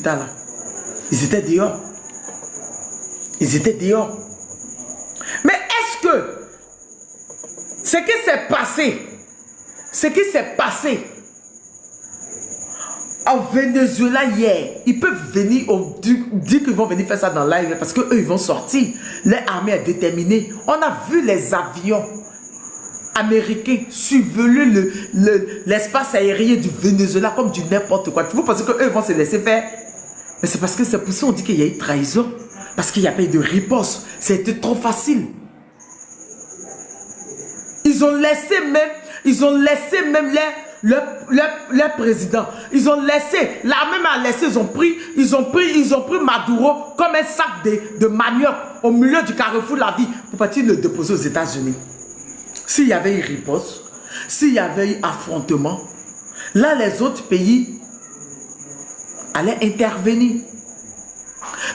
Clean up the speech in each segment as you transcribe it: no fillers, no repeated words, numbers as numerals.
là. Ils étaient dehors. Ils étaient dehors. Mais est-ce que ce qui s'est passé en Venezuela hier, ils peuvent venir, dire qu'ils vont venir faire ça dans live parce qu'eux, ils vont sortir. L'armée est déterminée. On a vu les avions américains survoler l'espace aérien du Venezuela comme du n'importe quoi. Vous pensez qu'eux vont se laisser faire? Mais c'est parce que c'est pour ça qu'on dit qu'il y a eu trahison. Parce qu'il n'y a pas eu de riposte. C'était trop facile. Ils ont laissé même leur président. Ils ont laissé, l'armée m'a laissé, ils ont pris Maduro comme un sac de manioc au milieu du carrefour de la vie pour partir le déposer aux États-Unis. S'il y avait eu riposte, s'il y avait eu affrontement, là les autres pays allaient intervenir.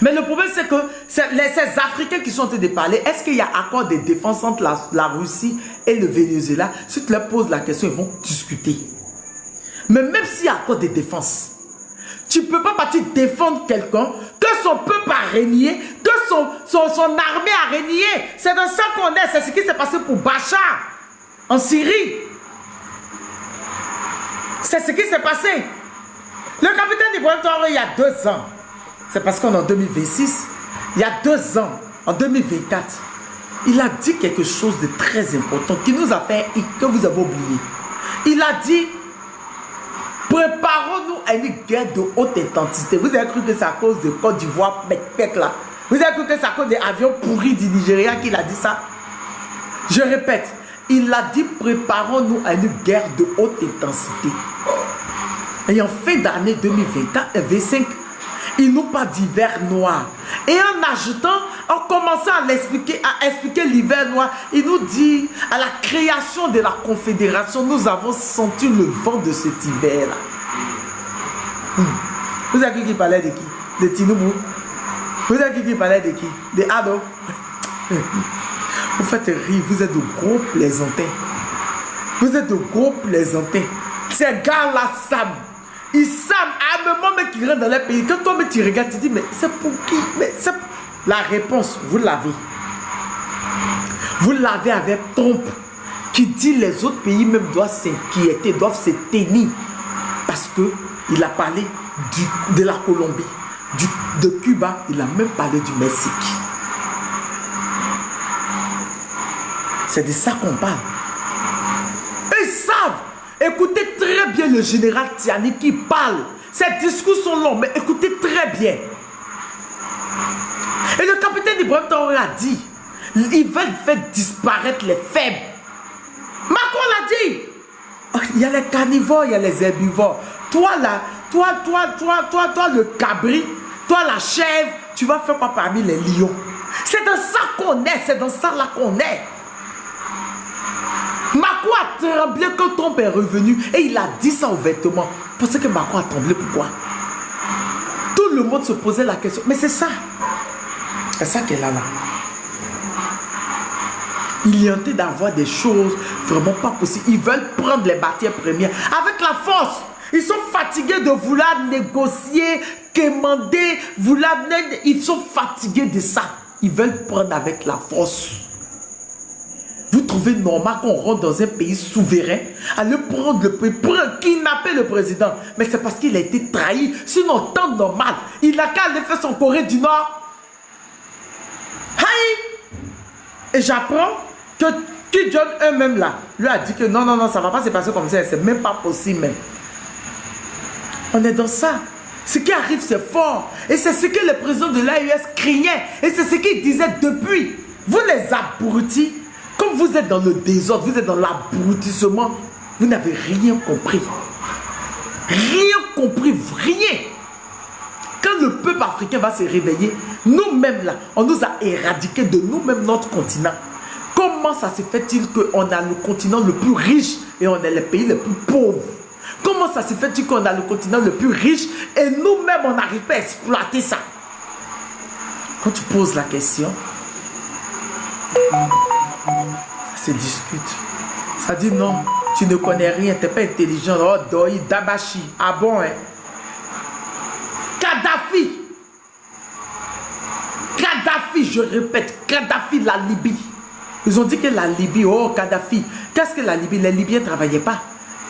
Mais le problème, c'est que ces Africains qui sont en train de parler, est-ce qu'il y a accord de défense entre la Russie et le Venezuela? Si tu leur poses la question, ils vont discuter. Mais même s'il y a accord de défense, tu ne peux pas partir défendre quelqu'un, que son peuple a régné, que son armée a régné. C'est dans ça qu'on est. C'est ce qui s'est passé pour Bachar en Syrie. C'est ce qui s'est passé. Le capitaine Ibrahim Traoré, il y a 2 ans, c'est parce qu'on est en 2026, il y a 2 ans, en 2024, il a dit quelque chose de très important qui nous a fait et que vous avez oublié. Il a dit, préparons-nous à une guerre de haute intensité. Vous avez cru que c'est à cause de Côte d'Ivoire, Pec là. Vous avez cru que c'est à cause des avions pourris du Nigeria qu'il a dit ça. Je répète, il a dit, préparons-nous à une guerre de haute intensité. Et en fin d'année 2025, il nous parle d'hiver noir. Et en ajoutant, en commençant à expliquer l'hiver noir, il nous dit, à la création de la Confédération, nous avons senti le vent de cet hiver-là. Vous avez cru qu'il parlait de qui? De Tinubu? Vous avez cru qu'il parlait de qui? De Ado? Vous faites rire, vous êtes de gros plaisantins. Vous êtes de gros plaisantins. Ces gars-là savent. Ils savent, à un moment qui rentrent dans leur pays. Quand toi tu regardes, tu dis, mais c'est pour qui? Mais la réponse, vous l'avez. Vous l'avez avec Trump, qui dit les autres pays même doivent s'inquiéter, doivent se tenir. Parce qu'il a parlé de la Colombie, de Cuba, il a même parlé du Mexique. C'est de ça qu'on parle. Ils savent. Écoutez très bien le général Tiani qui parle. Ces discours sont longs, mais écoutez très bien. Et le capitaine Ibrahim Traoré a dit, ils veulent faire disparaître les faibles. Macron l'a dit. Il y a les carnivores, il y a les herbivores. Toi là, toi le cabri, toi la chèvre, tu vas faire quoi parmi les lions? C'est dans ça qu'on est, c'est dans ça là qu'on est. Macron a tremblé quand Trump est revenu et il a dit ça ouvertement. Pour ce que Macron a tremblé, pourquoi? Tout le monde se posait la question. Mais c'est ça. C'est ça qu'elle a là. Il est en train d'avoir des choses vraiment pas possibles. Ils veulent prendre les matières premières avec la force. Ils sont fatigués de vouloir négocier, quémander, ils sont fatigués de ça. Ils veulent prendre avec la force. Vous trouvez normal qu'on rentre dans un pays souverain, aller prendre le pays, kidnapper le président? Mais c'est parce qu'il a été trahi. Sinon, temps normal, il n'a qu'à aller faire son Corée du Nord. Aïe! Et j'apprends que Kim Jong-un même là, lui a dit que non, ça ne va pas se passer comme ça, c'est même pas possible même. On est dans ça. Ce qui arrive, c'est fort. Et c'est ce que le président de l'AES craignait. Et c'est ce qu'il disait depuis. Vous les abrutis, comme vous êtes dans le désordre, vous êtes dans l'abrutissement, vous n'avez rien compris. Rien compris, rien. Quand le peuple africain va se réveiller, nous-mêmes là, on nous a éradiqués de nous-mêmes notre continent. Comment ça se fait-il qu'on a le continent le plus riche et on est le pays le plus pauvre? Comment ça se fait-il qu'on a le continent le plus riche et nous-mêmes on n'arrive pas à exploiter ça? Quand tu poses la question, ça se discute. Ça dit non, tu ne connais rien, tu n'es pas intelligent. Oh, doi, dabashi. Ah bon, hein? Kadhafi. Kadhafi, je répète, Kadhafi, la Libye. Ils ont dit que la Libye, oh Kadhafi, qu'est-ce que la Libye? Les Libyens ne travaillaient pas.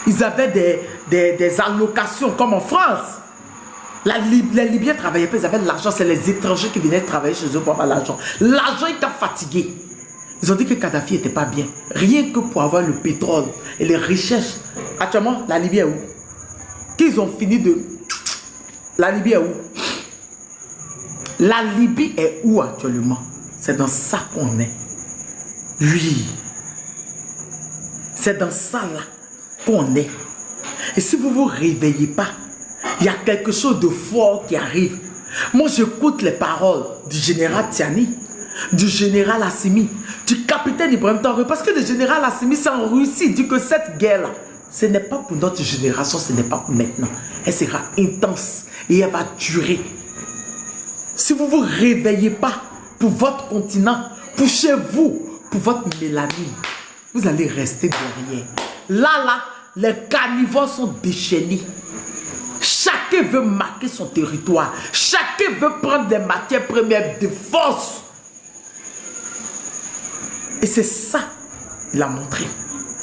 Ils avaient des allocations comme en France. Les Libyens ne travaillaient pas, ils avaient de l'argent. C'est les étrangers qui venaient travailler chez eux pour avoir l'argent. L'argent était fatigué. Ils ont dit que Kadhafi n'était pas bien. Rien que pour avoir le pétrole et les richesses. Actuellement, la Libye est où? Qu'ils ont fini de... La Libye est où? La Libye est où actuellement? C'est dans ça qu'on est. Oui. C'est dans ça là qu'on est. Et si vous ne vous réveillez pas, il y a quelque chose de fort qui arrive. Moi, j'écoute les paroles du général Tiani, du général Assimi, du capitaine Ibrahim Traoré. Parce que le général Assimi, c'est en Russie. Il dit que cette guerre-là, ce n'est pas pour notre génération, ce n'est pas pour maintenant. Elle sera intense et elle va durer. Si vous ne vous réveillez pas pour votre continent, pour chez vous, pour votre mélanine, vous allez rester derrière. Là, les carnivores sont déchaînés. Chacun veut marquer son territoire. Chacun veut prendre des matières premières de force. Et c'est ça qu'il a montré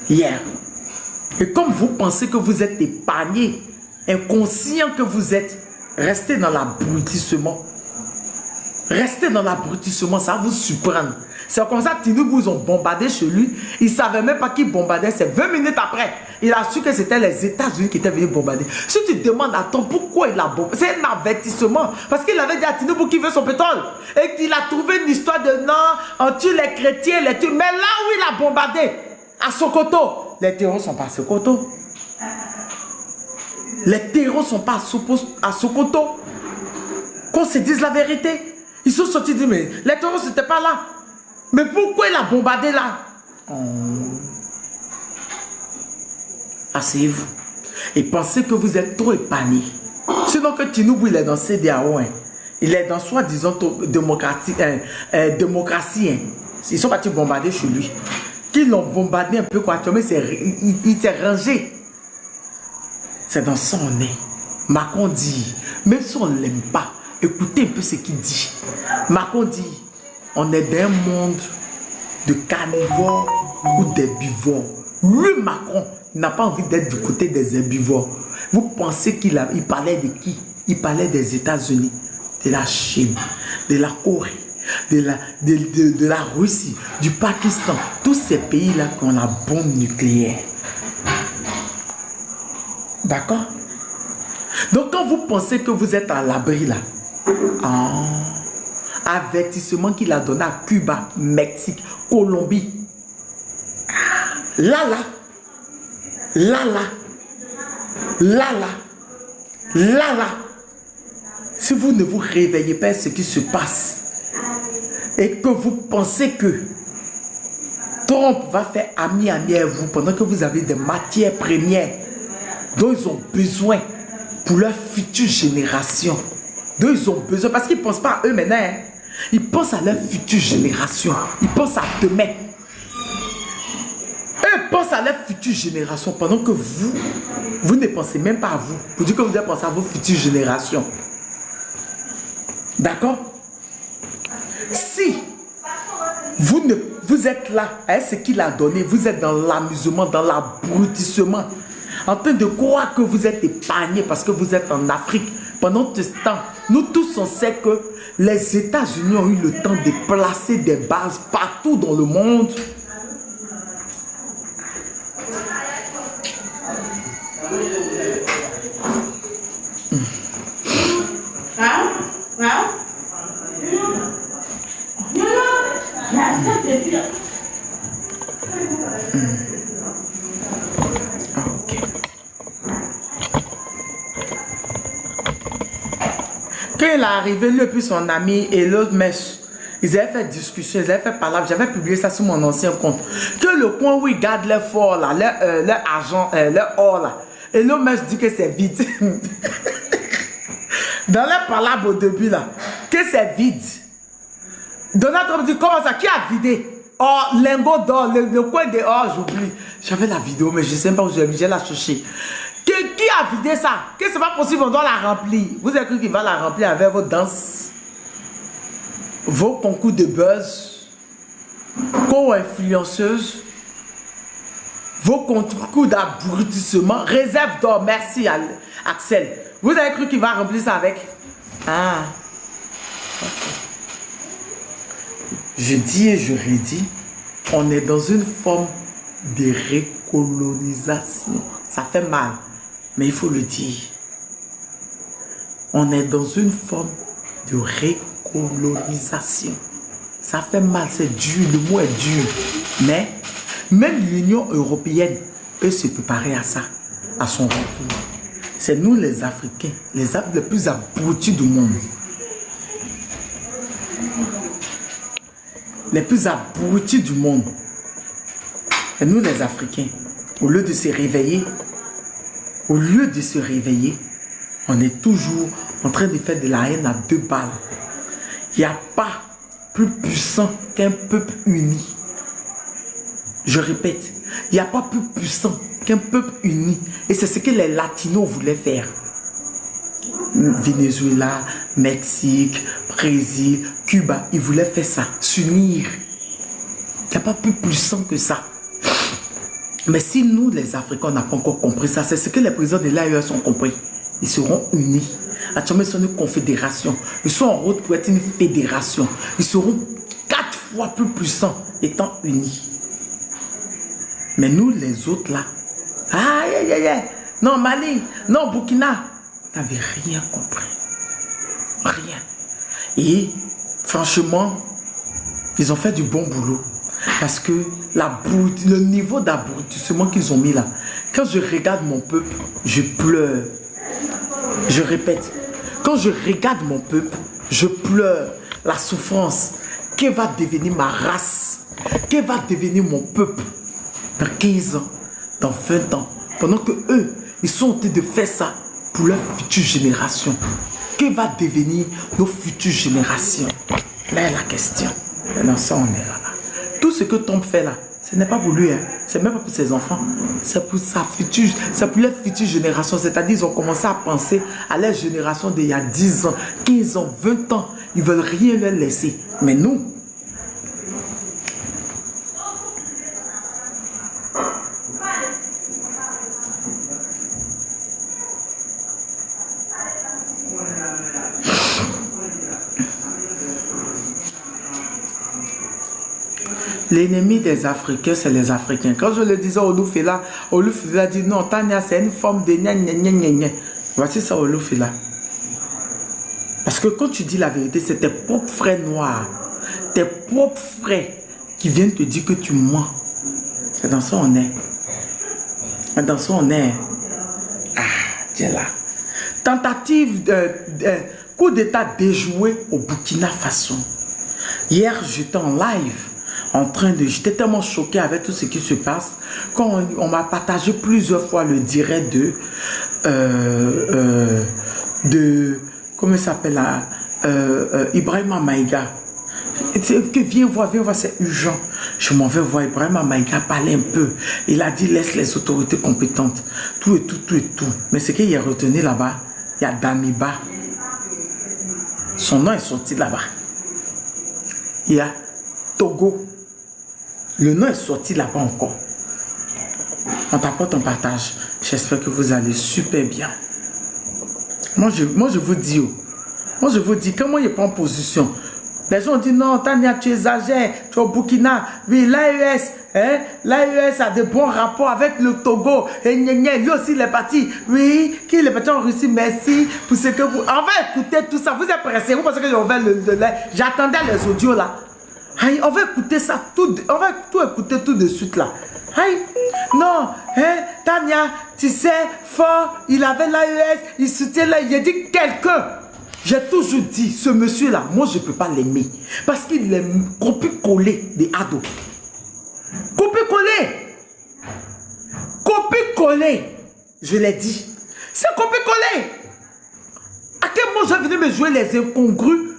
hier. Et comme vous pensez que vous êtes épargné, inconscient que vous êtes, restez dans l'abrutissement. Restez dans l'abrutissement, ça va vous surprendre. C'est comme ça que Tinubu, ils ont bombardé chez lui. Il ne savait même pas qui bombardait. C'est 20 minutes après. Il a su que c'était les États-Unis qui étaient venus bombarder. Si tu demandes à ton pourquoi il a bombardé, c'est un avertissement. Parce qu'il avait dit à Tinubu qu'il veut son pétrole. Et qu'il a trouvé une histoire de non, on tue les chrétiens, les tue. Mais là où il a bombardé, à Sokoto, les terreaux ne sont pas à Sokoto. Les terreaux ne sont pas à Sokoto. Qu'on se dise la vérité. Ils sont sortis dire, mais les terreaux n'étaient pas là. Mais pourquoi il a bombardé là? Asseyez-vous. Et pensez que vous êtes trop épargnés. Sinon que Tinubu, il est dans CDAO. Hein. Il est dans soi-disant démocratie. Ils sont partis bombarder chez lui. Qu'ils l'ont bombardé un peu quoi. Mais il s'est rangé. C'est dans ça on est. Macron dit, même si on ne l'aime pas, écoutez un peu ce qu'il dit. Macron dit, on est dans un monde de carnivores ou d'herbivores. Lui, Macron, n'a pas envie d'être du côté des herbivores. Vous pensez qu'il parlait de qui? Il parlait des États-Unis, de la Chine, de la Corée, de la Russie, du Pakistan. Tous ces pays-là qui ont la bombe nucléaire. D'accord? Donc quand vous pensez que vous êtes à l'abri là, avertissement qu'il a donné à Cuba, Mexique, Colombie. Là, si vous ne vous réveillez pas à ce qui se passe et que vous pensez que Trump va faire ami à vous pendant que vous avez des matières premières dont ils ont besoin pour leur future génération, dont ils ont besoin, parce qu'ils ne pensent pas à eux maintenant, hein. Ils pensent à leur future génération, ils pensent à demain. Eux pensent à leur future génération pendant que vous ne pensez même pas à vous. Vous dites que vous devez penser à vos futures générations. D'accord? Si vous êtes là, avec ce qu'il a donné, vous êtes dans l'amusement, dans l'abrutissement, en train de croire que vous êtes épargné parce que vous êtes en Afrique. Pendant ce temps, nous tous on sait que les États-Unis ont eu le temps de placer des bases partout dans le monde. Quand il est arrivé, lui et puis son ami et l'autre mèche, ils avaient fait discussion, ils avaient fait parler. J'avais publié ça sur mon ancien compte. Que le coin où ils gardent leur fort là, leur argent, leur or là, et l'autre mèche dit que c'est vide. Dans leur palabre au début là, que c'est vide. Donald Trump dit comment ça, qui a vidé? Oh, lingot d'or, le coin de or, j'oublie. J'avais la vidéo, mais je ne sais pas où j'ai mis, j'ai la cherché. Qui a vidé ça? Que c'est pas possible, on doit la remplir. Vous avez cru qu'il va la remplir avec vos danses, vos concours de buzz, co-influenceuses, vos concours d'abrutissement, réserve d'or, merci Axel. Vous avez cru qu'il va remplir ça avec? Ah. Okay. Je dis et je redis, on est dans une forme de recolonisation. Ça fait mal, mais il faut le dire. On est dans une forme de recolonisation. Ça fait mal, c'est dur, le mot est dur. Mais même l'Union européenne peut se préparer à ça, à son retour. C'est nous les Africains, les plus abrutis du monde. Les plus abrutis du monde. Et nous les Africains, au lieu de se réveiller, on est toujours en train de faire de la haine à 2 balles. Il n'y a pas plus puissant qu'un peuple uni. Je répète, il n'y a pas plus puissant qu'un peuple uni. Et c'est ce que les Latinos voulaient faire. Venezuela, Mexique, Brésil, Cuba, ils voulaient faire ça, s'unir. Il n'y a pas plus puissant que ça. Mais si nous, les Africains, on n'a pas encore compris ça, c'est ce que les présidents de l'AES ont compris. Ils seront unis. Actuellement, ils sont une confédération. Ils sont en route pour être une fédération. Ils seront 4 fois plus puissants étant unis. Mais nous, les autres là, aïe, aïe, aïe, non, Mali, non, Burkina, n'avez rien compris. Rien. Et franchement, ils ont fait du bon boulot. Parce que le niveau d'abrutissement qu'ils ont mis là, quand je regarde mon peuple, je pleure. Je répète, quand je regarde mon peuple, je pleure la souffrance. Que va devenir ma race? Que va devenir mon peuple dans 15 ans, dans 20 ans? Pendant que eux, ils sont en train de faire ça pour leur future génération. Que va devenir nos futures générations? Là est la question. Et dans ça, on est là. Tout ce que Tom fait là, ce n'est pas pour lui, hein. C'est même pas pour ses enfants. C'est pour sa future, c'est pour leur future génération. C'est-à-dire ils ont commencé à penser à leur génération d'il y a 10 ans, 15 ans, 20 ans. Ils veulent rien leur laisser. Mais nous, l'ennemi des Africains, c'est les Africains. Quand je le disais au Oloufela, Oloufela dit non, Tania, c'est une forme de gna gna gna gna gna. Voici ça, Oloufela. Parce que quand tu dis la vérité, c'est tes propres frères noirs, tes propres frères qui viennent te dire que tu mens. C'est dans ça on est. C'est dans ça on est. Ah, tiens là. Tentative de coup d'état déjoué au Burkina Faso. Hier, j'étais en live. J'étais tellement choqué avec tout ce qui se passe quand on m'a partagé plusieurs fois le direct comment il s'appelle là, Ibrahima Maïga. Viens voir, c'est urgent. Je m'en vais voir Ibrahima Maïga parler un peu. Il a dit laisse les autorités compétentes. Tout et tout. Mais ce qu'il y a retenu là-bas, il y a Damiba. Son nom est sorti là-bas. Il y a Togo. Le nom est sorti là-bas encore. On t'apporte un partage. J'espère que vous allez super bien. Moi, je vous dis, comment il prend position. Les gens disent non, Tania, tu exagères, tu es au Burkina. Oui, l'AES, hein, l'AES a de bons rapports avec le Togo. Et lui aussi, il est parti. Oui, qui est parti en Russie, merci pour ce que vous... On va écouter tout ça. Vous êtes pressés, vous pensez que j'ai ouvert j'attendais les audios là. Aïe, on va écouter ça, on va tout écouter tout de suite là. Aïe, non, hein, Tania, tu sais, fort, il avait l'AES, il soutient là, il a dit quelqu'un. J'ai toujours dit, ce monsieur-là, moi je ne peux pas l'aimer. Parce qu'il est copie-collé des ados. Copie-collé. Copie-collé. Je l'ai dit. C'est copie-collé. À quel moment je venais me jouer les incongrus?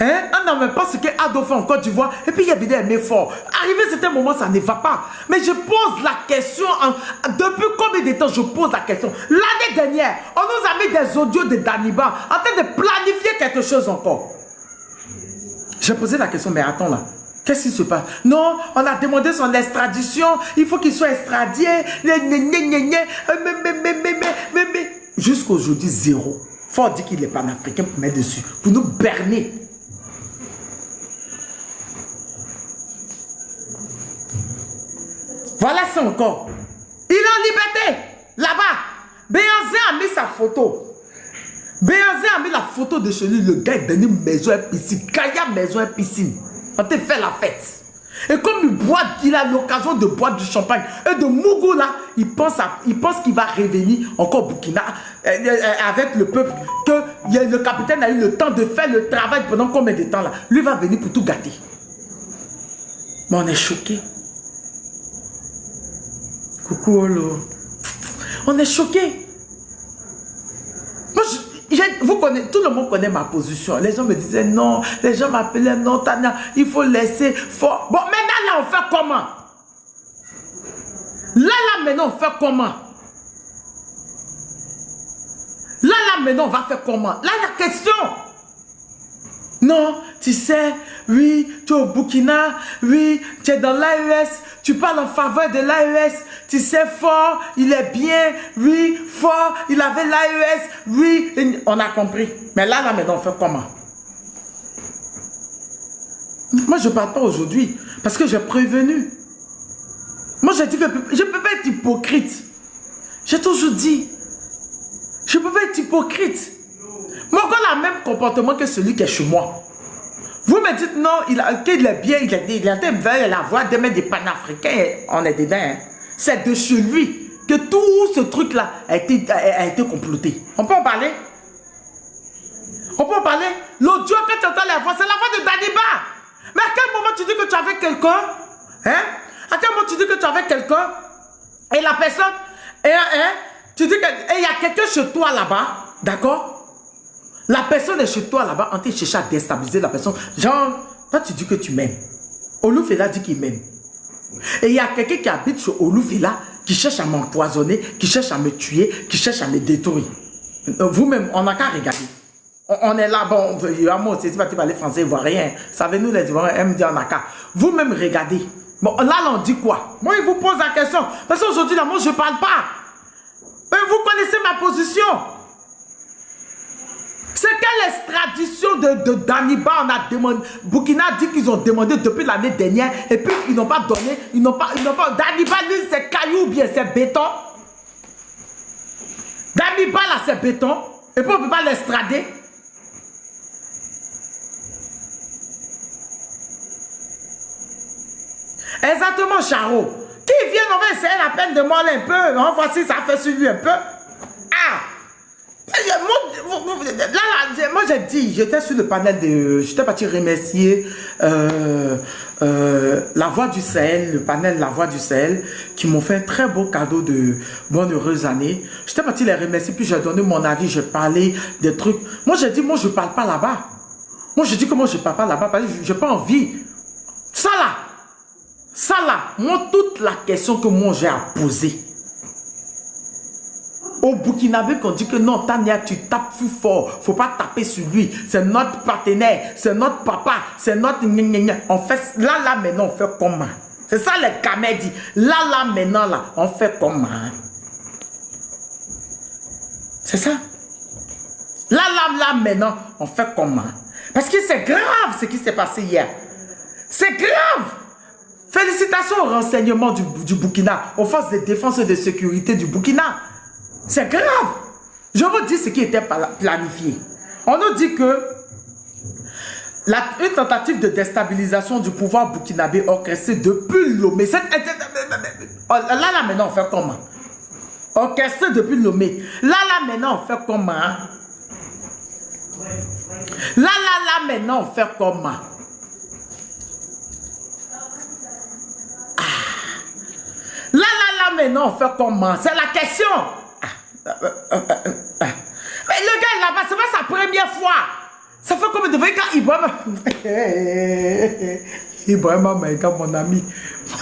Hein? On n'a même pas ce qu'Ado fait en Côte d'Ivoire. Et puis il y a des aimés forts. Arrivé à certain moment, ça ne va pas. Mais je pose la question. Depuis combien de temps je pose la question? L'année dernière, on nous a mis des audios de Daniba en train de planifier quelque chose encore. J'ai posé la question, mais attends là. Qu'est-ce qui se passe? Non, on a demandé son extradition. Il faut qu'il soit extradé. Mais. Jusqu'à aujourd'hui, zéro. Faut dire qu'il est panafricain pour mettre dessus. Pour nous berner. Voilà ça encore. Il est en liberté. Là-bas. Beyoncé a mis sa photo. Beyoncé a mis la photo de chez lui. Le gars est donné maison et piscine. Kaya maison et piscine. On te fait la fête. Et comme il a l'occasion de boire du champagne et de Mougou là, il pense qu'il va revenir encore au Burkina avec le peuple. Que le capitaine a eu le temps de faire le travail pendant combien de temps là. Lui va venir pour tout gâter. Mais on est choqués. Coucou Olo. On est choqués. Moi, vous connaissez, tout le monde connaît ma position. Les gens me disaient non. Les gens m'appelaient non, Tania, il faut laisser fort. Bon, maintenant, là, on fait comment? Là, maintenant, on fait comment? Là, maintenant, on va faire comment? Là, la question. Non, tu sais, oui, tu es au Burkina, oui, tu es dans l'AES, tu parles en faveur de l'AES, tu sais, fort, il est bien, oui, fort, il avait l'AES, oui, on a compris. Mais là, maintenant, on fait comment? Moi, je ne parle pas aujourd'hui, parce que j'ai prévenu. Moi, j'ai dit que je ne peux pas être hypocrite. J'ai toujours dit, je ne peux pas être hypocrite. Moi, on a le même comportement que celui qui est chez moi. Vous me dites non, qu'il est bien, il a la voix de mettre des panafricains, on est dedans. Hein. C'est de chez lui que tout ce truc-là a été comploté. On peut en parler? On peut en parler? L'audio que tu entends la voix, c'est la voix de Daniba. Mais à quel moment tu dis que tu es avec quelqu'un? Hein? À quel moment tu dis que tu es avec quelqu'un? Et la personne, tu dis qu'il y a quelqu'un chez toi là-bas, d'accord? La personne est chez toi là-bas en train de chercher à déstabiliser la personne. Genre, toi tu dis que tu m'aimes. Oloufela dit qu'il m'aime. Et il y a quelqu'un qui habite chez Oloufela qui cherche à m'empoisonner, qui cherche à me tuer, qui cherche à me détruire. Vous-même, on n'a qu'à regarder. On est là, bon, moi aussi, si tu parles français, ivoirien. Savez-nous les Ivoiriens, elle me dit on n'a qu'à. Vous-même, regardez. Bon, là, on dit quoi? Moi, il vous pose la question. Parce qu'aujourd'hui, là, moi, je ne parle pas. Vous connaissez ma position. C'est quelle extradition de Daniba on a demandé? Burkina dit qu'ils ont demandé depuis l'année dernière et puis ils n'ont pas donné. Daniba, lui, c'est caillou ou bien c'est béton. Daniba, là, c'est béton. Et puis on ne peut pas l'extrader. Exactement, Charo. Qui vient, on va essayer la peine de moi un peu. On voit si ça fait sur lui un peu. Ah! Moi j'ai dit, j'étais sur le panel de... J'étais parti remercier La Voix du Sahel, le panel La Voix du Sahel, qui m'ont fait un très beau cadeau de bonne heureuse année. J'étais parti les remercier, puis j'ai donné mon avis, j'ai parlé des trucs. Moi j'ai dit, moi je ne parle pas là-bas. Moi je dis que moi je ne parle pas là-bas, parce que je n'ai pas envie. Ça là, moi toute la question que moi j'ai à poser, au Burkinabé, qu'on dit que non, Tania, tu tapes plus fort. Faut pas taper sur lui. C'est notre partenaire. C'est notre papa. C'est notre... On fait... Là, maintenant, on fait comment? C'est ça, les camés disent. Là, maintenant, là, on fait comment? C'est ça. Là, maintenant, on fait comment? Parce que c'est grave ce qui s'est passé hier. C'est grave. Félicitations au renseignement du Burkina, aux forces de défense et de sécurité du Burkina. C'est grave. Je vous dis ce qui était planifié. On nous dit que une tentative de déstabilisation du pouvoir burkinabé orchestrée depuis Lomé. Là, maintenant, on fait comment? Orchestrée depuis Lomé. Là, maintenant, on fait comment? Là, maintenant, on fait comment? Là, maintenant, on fait comment? C'est la question. Mais le gars là-bas, c'est pas sa première fois. Ça fait combien de fois quand Ibrahima... Ibrahima Maïga, mon ami.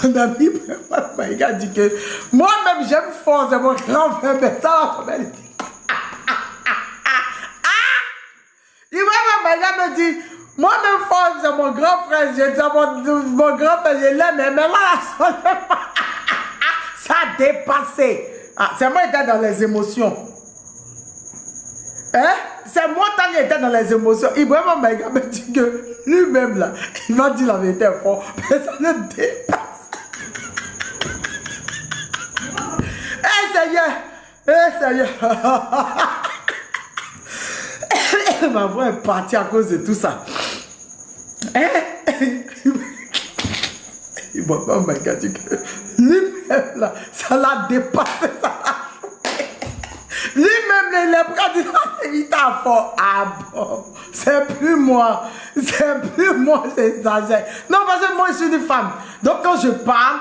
Mon ami Ibrahima Maïga dit que moi-même j'aime fort, c'est mon grand frère, mais ça va me dire. Ibrahima Maïga me dit, moi-même fort, c'est mon grand frère, mon grand frère, je l'aime, mais là, ça a dépassé. Ah, c'est moi qui étais dans les émotions. Hein? C'est moi qui étais dans les émotions. Ibrahima Maïga me dit que lui-même là, il va dire la vérité fort, mais ça le dépasse. Eh Seigneur, Seigneur. Ma voix est partie à cause de tout ça. Ibrahima Maïga dit que lui-même là, ça l'a dépassé, ça l'a choqué. Lui-même, il est prêt à dire la vérité à fort. Ah bon, c'est plus moi, c'est exagère. Non, parce que moi, je suis une femme. Donc, quand je parle,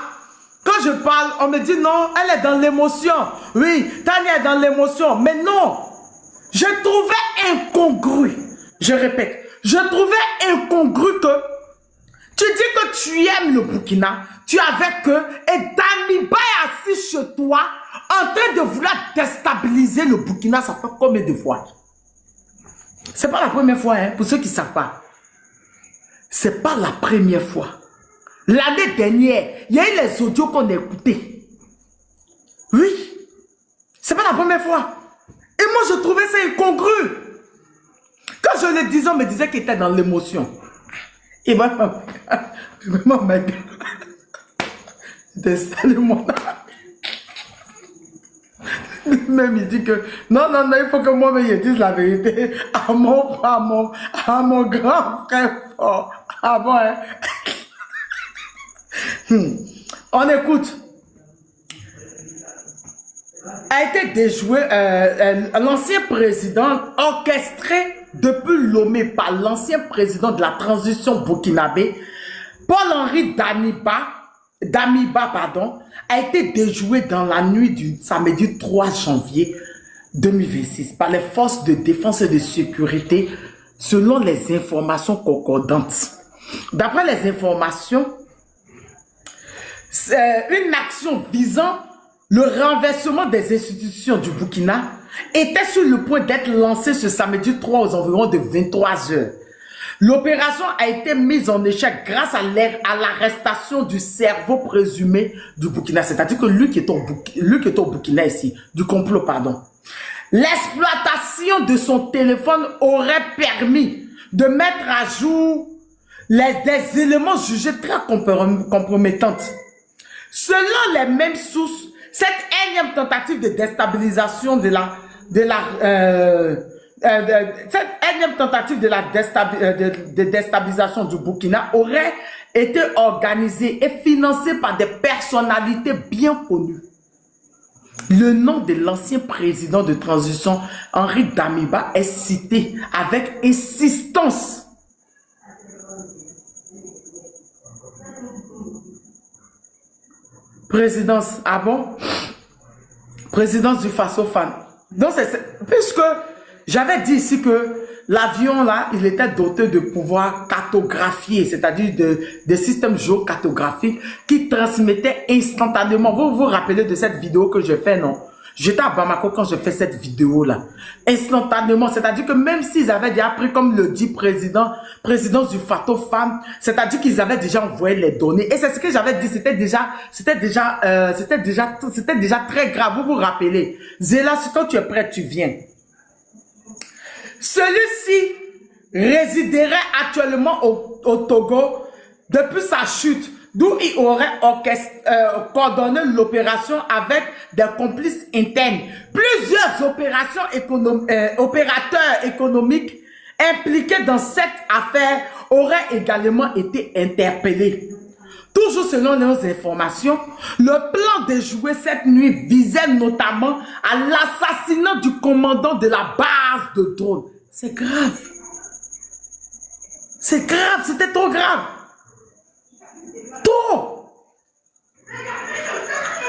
on me dit non, elle est dans l'émotion. Oui, Tania est dans l'émotion. Mais non, je trouvais incongru. Je répète, je trouvais incongru que tu dis que tu aimes le Burkina, tu es avec eux et Damiba est assis chez toi en train de vouloir déstabiliser le Burkina. Ça fait combien de fois? C'est pas la première fois, hein, pour ceux qui ne savent pas. C'est pas la première fois. L'année dernière, il y a eu les audios qu'on a écoutés. Oui, c'est pas la première fois. Et moi, je trouvais ça incongru. Quand je le disais, on me disait qu'il était dans l'émotion. Et moi, mec, mon même il dit que non, il faut que moi je dise la vérité à mon grand frère fort. Ah bon, hein? On écoute. A été déjoué, l'ancien président orchestré depuis Lomé par l'ancien président de la transition burkinabé, Paul-Henri Damiba, a été déjoué dans la nuit du samedi 3 janvier 2026 par les forces de défense et de sécurité selon les informations concordantes. D'après les informations, c'est une action visant le renversement des institutions du Burkina était sur le point d'être lancée ce samedi 3 aux environs de 23 h. L'opération a été mise en échec grâce à l'arrestation du cerveau présumé du Burkina, c'est-à-dire que lui qui est au Burkina ici, du complot, pardon. L'exploitation de son téléphone aurait permis de mettre à jour des éléments jugés très compromettants. Selon les mêmes sources, cette énième tentative de déstabilisation de déstabilisation du Burkina aurait été organisée et financée par des personnalités bien connues. Le nom de l'ancien président de transition, Henri Damiba, est cité avec insistance. Présidence, ah bon? Présidence du Faso-Fan. Donc, puisque j'avais dit ici que l'avion là, il était doté de pouvoir cartographier, c'est-à-dire de systèmes géocartographiques qui transmettaient instantanément. Vous vous rappelez de cette vidéo que j'ai fait, non? J'étais à Bamako quand je fais cette vidéo-là. Instantanément, c'est-à-dire que même s'ils avaient déjà pris, comme le dit présidence du Faso-Fan, c'est-à-dire qu'ils avaient déjà envoyé les données. Et c'est ce que j'avais dit, c'était déjà très grave. Vous vous rappelez? Zéla, quand tu es prêt, tu viens. Celui-ci résiderait actuellement au Togo depuis sa chute, d'où il aurait coordonné l'opération avec des complices internes. Plusieurs opérateurs économiques impliqués dans cette affaire auraient également été interpellés. Toujours selon nos informations, le plan déjoué cette nuit visait notamment à l'assassinat du commandant de la base de drone. C'est grave. C'est grave, c'était trop grave. Trop.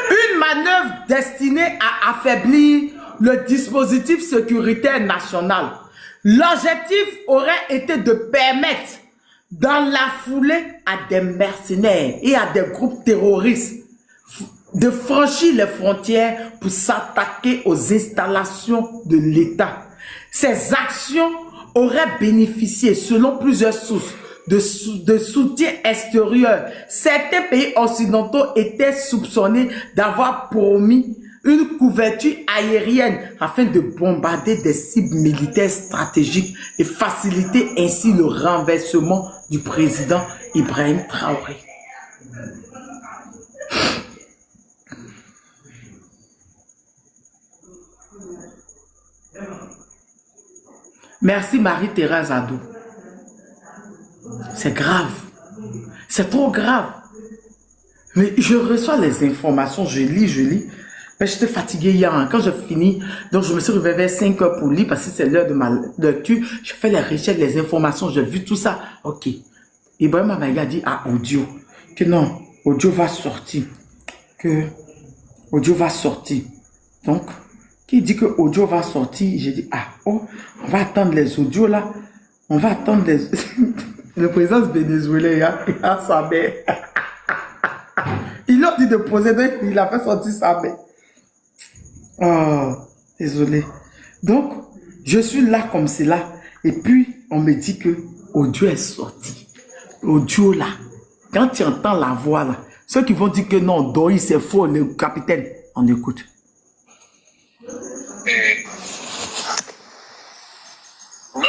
Une manœuvre destinée à affaiblir le dispositif sécuritaire national. L'objectif aurait été de permettre dans la foulée à des mercenaires et à des groupes terroristes de franchir les frontières pour s'attaquer aux installations de l'État. Ces actions auraient bénéficié, selon plusieurs sources, de soutien extérieur. Certains pays occidentaux étaient soupçonnés d'avoir promis une couverture aérienne afin de bombarder des cibles militaires stratégiques et faciliter ainsi le renversement du président Ibrahim Traoré. Merci Marie-Thérèse Adou. C'est grave. C'est trop grave. Mais je reçois les informations, je lis. Mais j'étais fatigué hier, hein. Quand je finis, donc je me suis réveillé vers 5 heures pour lire parce que c'est l'heure de ma lecture. Je fais les recherches, les informations, j'ai vu tout ça. Ok. Ibrahim Amaïga a dit à Audio que non, Audio va sortir. Que Audio va sortir. Donc, qui dit que Audio va sortir, j'ai dit, on va attendre les audios là. On va attendre les... Le président vénézuélien, il a sa mère. Il leur dit de poser, donc il a fait sortir sa mère. Oh, désolé. Donc, je suis là comme cela. Et puis, on me dit que Audio est sorti. Audio là, quand tu entends la voix là, ceux qui vont dire que non, Doi c'est faux, le capitaine, on écoute. Non,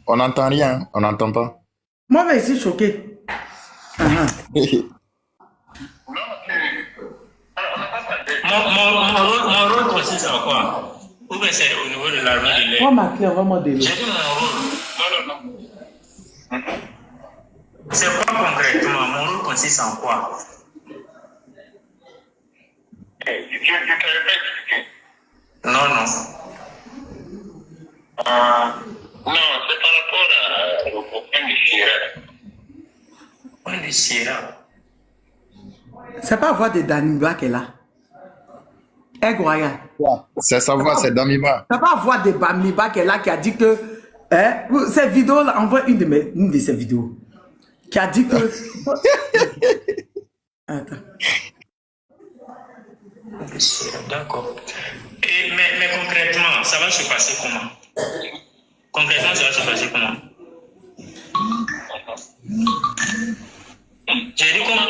on n'entend rien, on n'entend pas. Moi, je suis choqué. Mon rôle consiste en quoi? Ou bien c'est au niveau de l'armée de l'air? Moi, ma clé, vraiment désolé. J'ai dit mon rôle. Non. C'est quoi concrètement? Mon rôle consiste en quoi? Je ne t'avais pas expliqué. Non. Non, c'est par rapport au point de Sierra. Point de Sierra. C'est pas voix de Daniba qu'elle a. Incroyable. C'est sa voix, c'est Damiba. C'est pas voix de Bamiba qu'elle a qui a dit que cette vidéo là, envoie une de ces vidéos qui a dit que attends. D'accord. Mais concrètement, ça va se passer comment? Concrètement, ça va se passer comment? J'ai dit comment?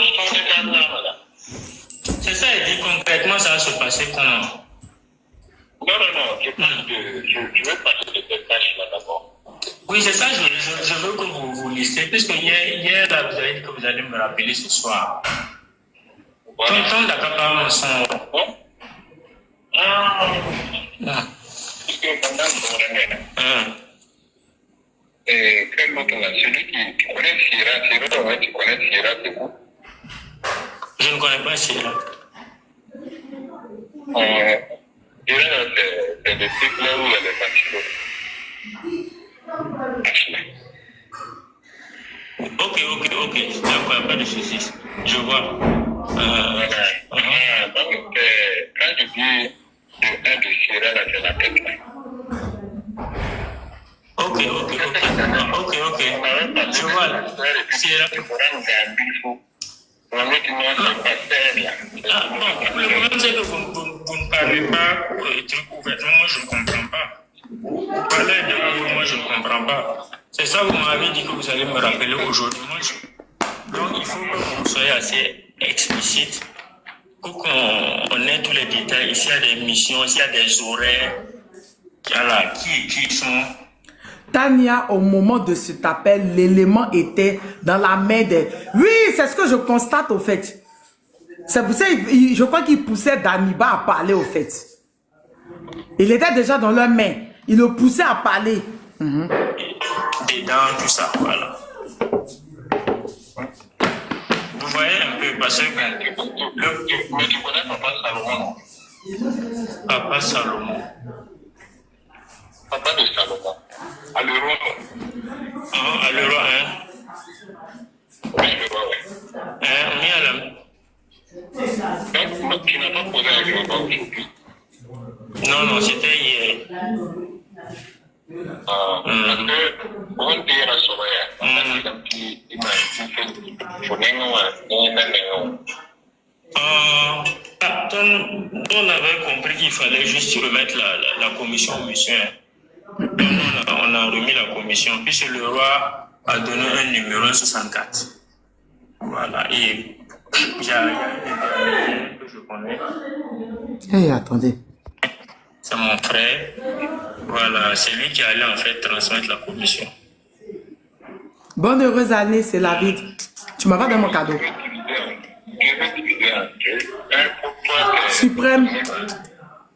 C'est ça, il dit concrètement, ça va se passer comment? Non, je parle je veux parler de tes tâches là d'abord. Oui, c'est ça, je veux que vous listez, puisque hier là, vous avez dit que vous allez me rappeler ce soir. Voilà. Tonton Dakapa, son... Puisque pendant mon année, quel autre là? Celui qui connaît Sierra, tu connais Sierra, c'est vous? Je ne connais pas Sierra. Sierra, c'est le truc là où il y a les bâtiments. Ok. D'accord, pas de soucis. Je vois. Donc, quand je dis le 1 de Sierra, là, c'est la tête là. Ok. Je vois. Sierra. Le problème, c'est que vous ne parlez pas truc ouvertement, moi je ne comprends pas. Vous parlez de mots, moi je ne comprends pas. C'est ça, vous m'avez dit que vous allez me rappeler aujourd'hui. Donc il faut que vous soyez assez explicite pour qu'on ait tous les détails. S'il y a des missions, s'il y a des horaires, qui sont... Tania, au moment de cet appel, l'élément était dans la main des... Oui, c'est ce que je constate au fait. C'est pour ça, je crois qu'il poussait Daniba à parler au fait. Il était déjà dans leurs mains. Il le poussait à parler. Dedans, tout ça, voilà. Vous voyez un peu, parce que... mais tu connais Papa Salomon? Papa Salomon. Papa de Salomon. À l'euro. À l'euro 1. Oui, je vois, oui. On est à la... Donc, tu n'as pas posé un jurement aujourd'hui. Non, c'était hier. Parce que, pour un pays rassuré, on a dit qu'il m'a dit que je n'ai on avait compris qu'il fallait juste remettre la commission au monsieur. Donc, on a remis la commission. Puis le roi a donné un numéro 64. Voilà. Et il y a que je connais. Hey, attendez. C'est mon frère. Voilà. C'est lui qui allait en fait transmettre la commission. Bonne heureuse année, c'est la vie. Tu m'as pas donné mon cadeau. je vais diviser en deux. Un pour toi, Suprême.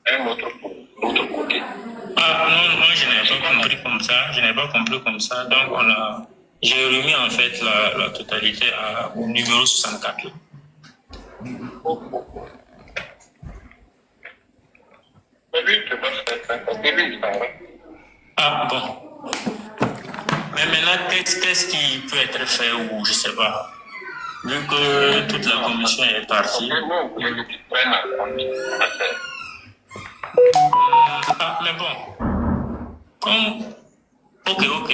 un autre pour l'autre côté. Ah non, moi je n'ai pas compris comme ça. Je n'ai pas compris comme ça. Donc j'ai remis en fait la totalité au numéro 64. Mais lui, tu vas faire ça. Parce que lui, il s'en va. Ah bon. Mais maintenant, qu'est-ce qui peut être fait ou je sais pas. Vu que toute la commission est partie. Mais non, il y a des qui prennent en compte la scène. Ah, mais bon. Ok.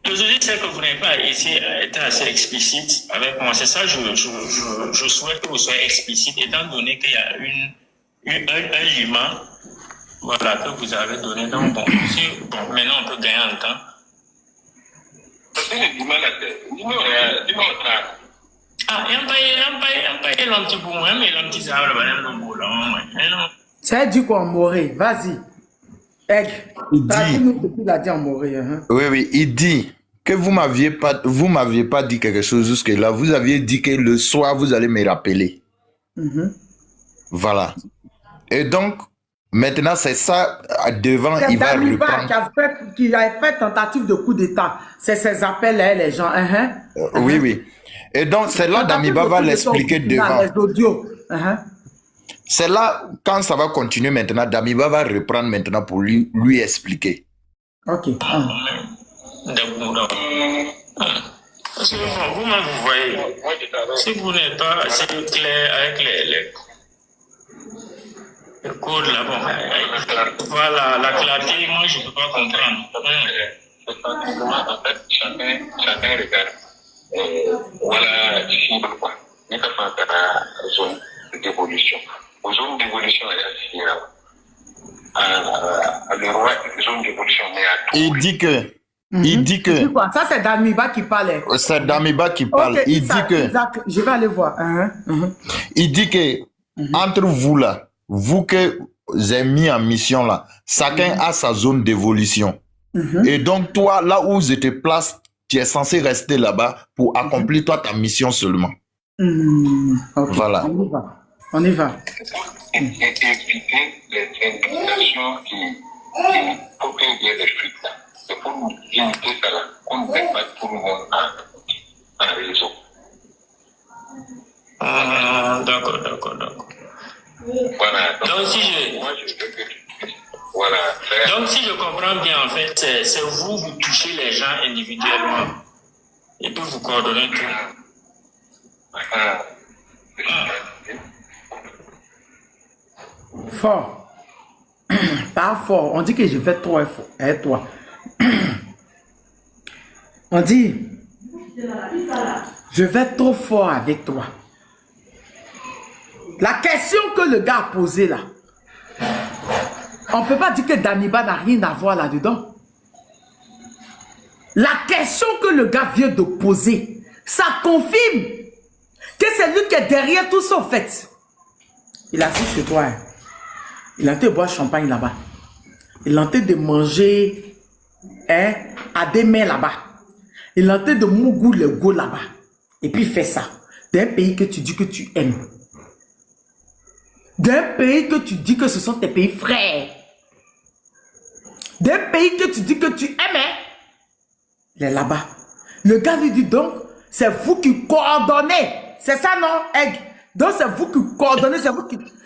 Le souci, c'est que vous n'avez pas été assez explicite avec moi. C'est ça, je souhaite que vous soyez explicite, étant donné qu'il y a un liment, voilà, que vous avez donné. Donc, bon, maintenant, on peut gagner en temps. Parce que le dimanche, dis-moi, Ah, il y a un petit peu moins, mais il y a un petit sabre, Tu as dit quoi en moré? Vas-y. Egg. Il dit. Traduis-nous ce qu'il a dit en moré. Oui, il dit que vous m'aviez pas dit quelque chose jusque-là. Vous aviez dit que le soir, vous allez me rappeler. Voilà. Et donc, maintenant, c'est ça, devant, il va reprendre. Qui a fait tentative de coup d'État. C'est ses appels, là, les gens. Oui. Et donc, c'est là, Damiba va l'expliquer devant. Les audios. C'est là, quand ça va continuer maintenant, Damiba va reprendre maintenant pour lui expliquer. Ok. Parce que bon, vous-même, vous voyez, si vous n'êtes pas assez clair avec les codes là, bon, voilà, la clarté, moi, je ne peux pas comprendre. C'est pratiquement, en fait, chacun regarde. Voilà, ici, quoi. Il n'y a pas de zone d'évolution. Aux zones d'évolution, il y a le roi, zone d'évolution, mais à tout. Il dit que. Ça, c'est Damiba qui parlait. C'est Damiba qui parle. Okay, il dit que. Je vais aller voir. Il dit que, entre vous là, vous que vous avez mis en mission là, chacun a sa zone d'évolution. Et donc, toi, là où je te place, tu es censé rester là-bas pour accomplir toi ta mission seulement. Okay. Voilà. On y va. Et éviter les indications qui faut qu'il y ait des fuites là. C'est pour limiter ça là, qu'on ne mette pas tout le monde en réseau. D'accord. Voilà. Donc, si je comprends bien, en fait, c'est vous touchez les gens individuellement et puis vous coordonnez tout. Fort. Pas fort. On dit que je fais trop effort. Et toi. On dit, je vais trop fort avec toi. La question que le gars a posée là, on ne peut pas dire que Damiba n'a rien à voir là-dedans. La question que le gars vient de poser, ça confirme que c'est lui qui est derrière tout ça en fait. Il a dit chez toi, il a été boire champagne là-bas. Il a été de manger à des mains là-bas. Il a été de mougou le go là-bas. Et puis il fait ça. D'un pays que tu dis que tu aimes. D'un pays que tu dis que ce sont tes pays frères. D'un pays que tu dis que tu aimais. Il est là-bas. Le gars lui dit donc, c'est vous qui coordonnez. C'est ça non, Egg? Donc c'est vous qui coordonnez,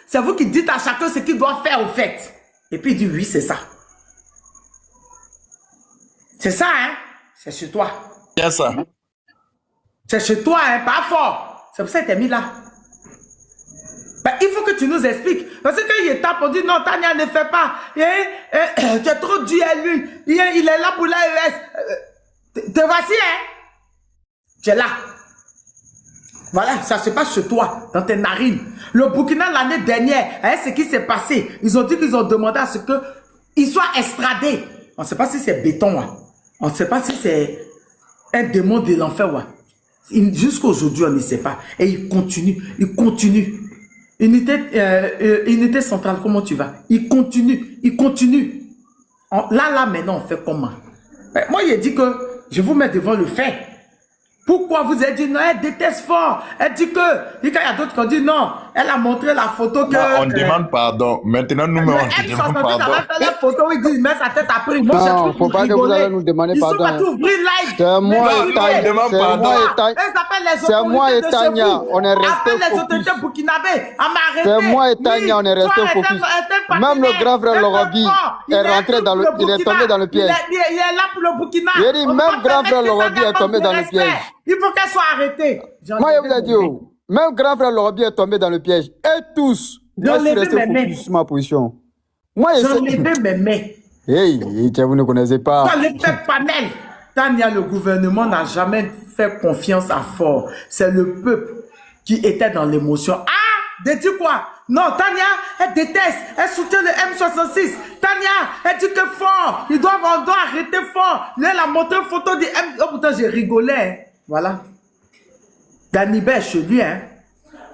c'est vous qui dites à chacun ce qu'il doit faire au fait. Et puis il dit oui, c'est ça. C'est ça, hein? C'est chez toi. Tiens ça. C'est chez toi, hein, pas fort. C'est pour ça que t'es mis là. Ben, il faut que tu nous expliques. Parce que quand il est tard, on dit non, Tania ne fait pas. Tu es trop dur à lui. Il est là pour l'AES. Te voici, hein? Tu es là. Voilà, ça se passe chez toi, dans tes narines. Le Burkina, l'année dernière, hein, ce qui s'est passé, ils ont dit qu'ils ont demandé à ce qu'il soit extradé. On ne sait pas si c'est béton, hein. On ne sait pas si c'est un démon de l'enfer. Ouais. Jusqu'à aujourd'hui, on ne sait pas. Et il continue, il continue. Unité centrale, comment tu vas? Il continue, il continue. Là, maintenant, on fait comment? Ben, moi, il dit que je vous mets devant le fait. Pourquoi vous avez dit non, elle déteste fort. Elle dit que, il y a d'autres qui ont dit non, elle a montré la photo que... Non, on demande pardon. Maintenant, nous, on demande pardon. Elle a fait la photo où il dit, il met sa tête après. Moi, non, faut pas que vous allez nous demander pardon. Ils sont partis ouvrir live. C'est moi et Tania. C'est moi et Tania. On est resté focus. C'est moi et Tania, on est resté focus. Même le grand frère Lorobi est rentré dans le... Il est tombé dans le piège. Il est là pour le Burkina. J'ai dit, même grand frère Lorobi est tombé dans le piège. Il faut qu'elle soit arrêtée. Moi, je vous ai dit, même grand frère Lorobi est tombé dans le piège. Et tous, je suis resté focus sur ma position. Moi, j'en ai levé mes mains. Hey, vous ne connaissez pas. Dans l'effet panel, Tania, le gouvernement n'a jamais fait confiance à Fort. C'est le peuple qui était dans l'émotion. Ah, dis quoi? Non, Tania, elle déteste, elle soutient le M66. Tania, elle dit que Fort, on doit arrêter Fort. Là, elle a montré une photo de M. Oh putain, j'ai rigolé. Hein. Voilà. Danibé chez lui, hein.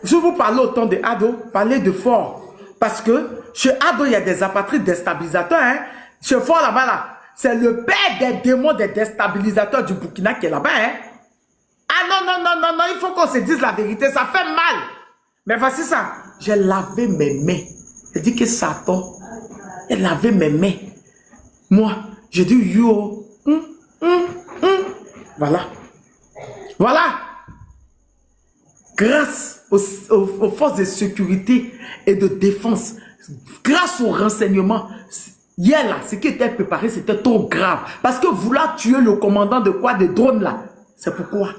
Je vous parle autant de Ado, parlez de Fort. Parce que chez Ado, il y a des apatrides déstabilisateurs, hein. Chez Fort, là-bas, là, c'est le père des démons des déstabilisateurs du Burkina qui est là-bas, hein. Ah non, il faut qu'on se dise la vérité, ça fait mal. Mais voici ça, j'ai lavé mes mains. J'ai dit que Satan, elle lavé mes mains. Moi, j'ai dit yo. Voilà. Voilà. Grâce aux forces de sécurité et de défense, grâce aux renseignements, hier là, ce qui était préparé, c'était trop grave. Parce que vouloir tuer le commandant de quoi, des drones là, c'est pourquoi.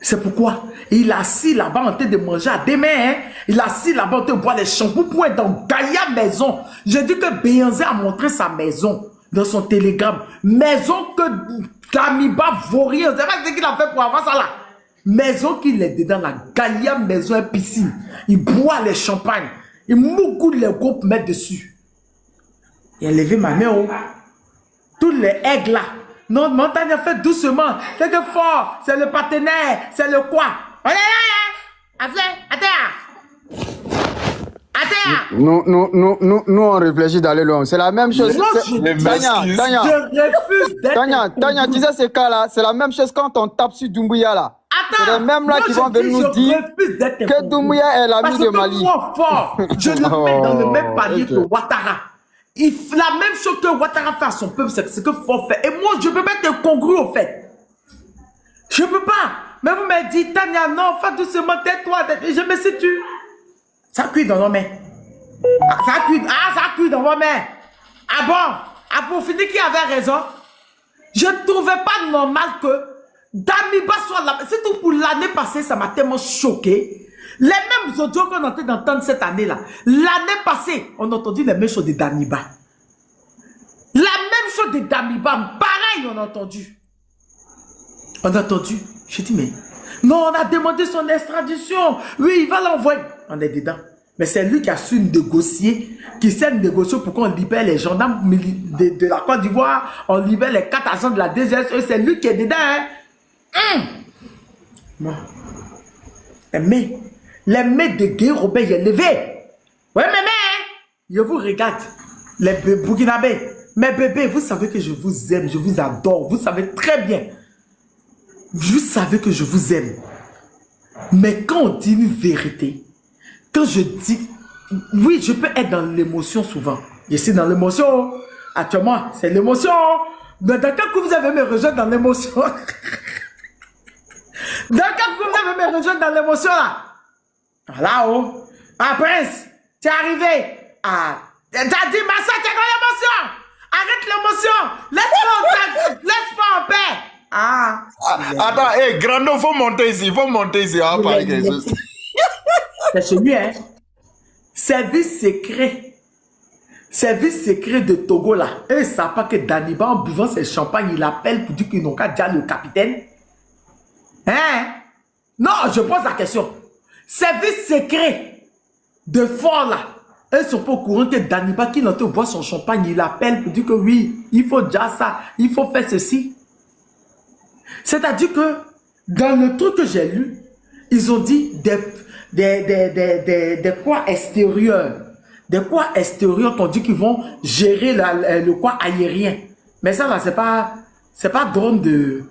C'est pourquoi. Et il a assis là-bas en train de manger à des mains. Hein? Il a assis là-bas en train de boire les shampoings pour être dans Gaïa maison. J'ai dit que Béyanzé a montré sa maison dans son télégramme. Maison que Kamiba vaut rien. C'est pas ce qu'il a fait pour avoir ça là. Maison qu'il est dedans, la Gaïa maison et piscine. Il boit les champagnes. Il mougoule les groupes mettre dessus. Il a levé ma main. Tous les aigles là. Non, Montagne a fait doucement. C'est que Fort, c'est le partenaire, c'est le quoi. On est là, hein? Nous, on réfléchit d'aller loin. C'est la même chose. Tania, tu sais ce cas-là, c'est la même chose quand on tape sur Doumbouya là. C'est les mêmes là qui vont venir nous dire que Doumbouya est l'ami de Mali. Fort, je le mets dans le même palier que Ouattara. La même chose que Ouattara fait à son peuple, c'est ce que Fort fait. Et moi, je peux pas être congru au fait. Je peux pas. Mais vous me dites, Tania, non, fais doucement, tais-toi. Je me situe. Ça cuit dans nos mains. Ça cuit dans vos mains. Ah bon? Ah, pour finir, qui avait raison? Je ne trouvais pas normal que Damiba soit là. C'est tout pour l'année passée, ça m'a tellement choqué. Les mêmes audios qu'on a d'entendre cette année-là. L'année passée, on a entendu les mêmes choses de Damiba. La même chose de Damiba. Pareil, on a entendu. On a entendu. J'ai dit, mais... Non, on a demandé son extradition. Oui, il va l'envoyer. On est dedans. Mais c'est lui qui a su négocier, qui sait négocier pour qu'on libère les gendarmes de la Côte d'Ivoire. On libère les 4 agents de la DGSE. C'est lui qui est dedans. Hein? Moi. Les mains de Guy Robert, il est levé. Ouais, mais, je vous regarde. Les Burkinabés. Mes bébés, vous savez que je vous aime, je vous adore. Vous savez très bien. Vous savez que je vous aime. Mais quand on dit une vérité, quand je dis... Oui, je peux être dans l'émotion souvent. Je suis dans l'émotion. Actuellement, c'est l'émotion. Mais dans quel coup vous avez me rejoindre dans l'émotion? Dans quel coup vous avez me rejoindre dans l'émotion là? Là, oh. Ah, Prince, tu es arrivé. Ah, t'as dit, Massa, tu es dans l'émotion. Arrête l'émotion. Laisse-moi en paix. Ah. Attends, hey, Grando, faut monter ici. On va parler quelque chose. C'est chez lui, hein. Service secret de Togo, là. Eux, ils savent pas que Daniba, en buvant ses champagnes, il appelle pour dire qu'ils n'ont qu'à dire le capitaine. Hein? Non, je pose la question. Service secret de fort, là. Eux sont pas au courant que Daniba, qui n'entend boire son champagne, il appelle pour dire que oui, il faut dire ça, il faut faire ceci. C'est-à-dire que dans le truc que j'ai lu, ils ont dit des quoi extérieurs. Des quoi extérieurs qu'on dit qu'ils vont gérer le quoi aérien. Mais ça là, c'est pas drone du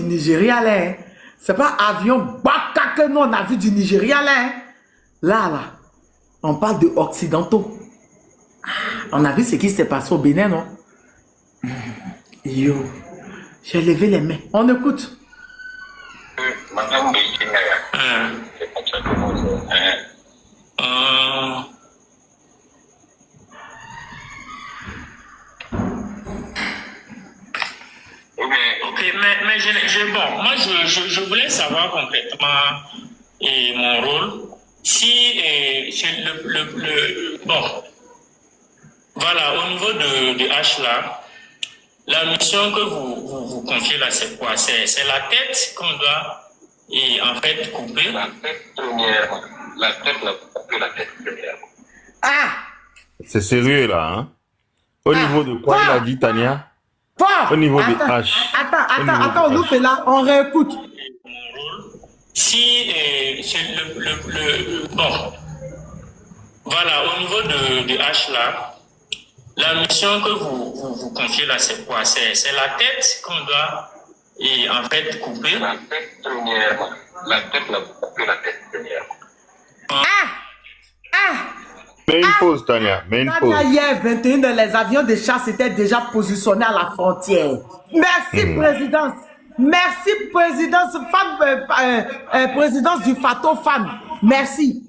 Nigeria là. Hein. C'est pas avion Baka que nous on a vu du Nigeria là. Hein. Là, on parle de occidentaux. On a vu ce qui s'est passé au Bénin, non? Yo, j'ai levé les mains. On écoute. Madame Béguinaya, c'est comme ça que vous Ok, mais bon, moi je voulais savoir concrètement mon rôle. Si bon, voilà, au niveau de H là, la mission que vous confiez là, c'est quoi? C'est la tête qu'on doit en fait couper. La tête première, la tête première. Ah! C'est sérieux là, hein? Au niveau de quoi il a dit, Tania? Au niveau des H. Attends, on nous fait là, on réécoute. Si bon, voilà, au niveau de H là, la mission que vous confiez là, c'est quoi? C'est la tête qu'on doit en fait couper. La tête première, la tête première. Mets une pause, Tania, mets une pause. Hier, 21, les avions de chasse étaient déjà positionnés à la frontière. Merci, présidence. Merci, présidence, présidence du Fato Fan. Merci.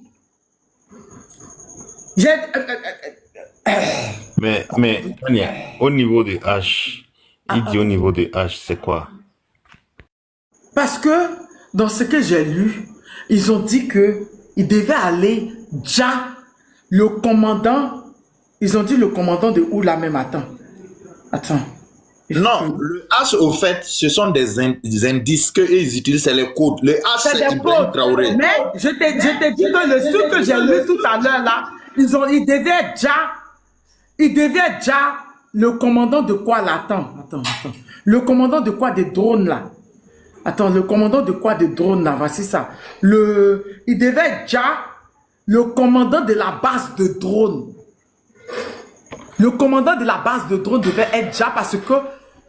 Mais, Tania, au niveau des H, il dit au niveau des H, c'est quoi? Parce que, dans ce que j'ai lu, ils ont dit que il devait aller déjà, le commandant, ils ont dit le commandant de où là même, attends. Non, le H, au fait, ce sont des indices qu'ils utilisent, c'est les codes. Le H, c'est Ibrahim Traoré. Mais je t'ai dit que le truc que j'ai lu tout à l'heure là, il devait déjà le commandant de quoi là? Attends. Le commandant de quoi des drones là? Attends, le commandant de quoi des drones là? Voici ça. Il devait déjà le commandant de la base de drones. Le commandant de la base de drone devait être déjà parce que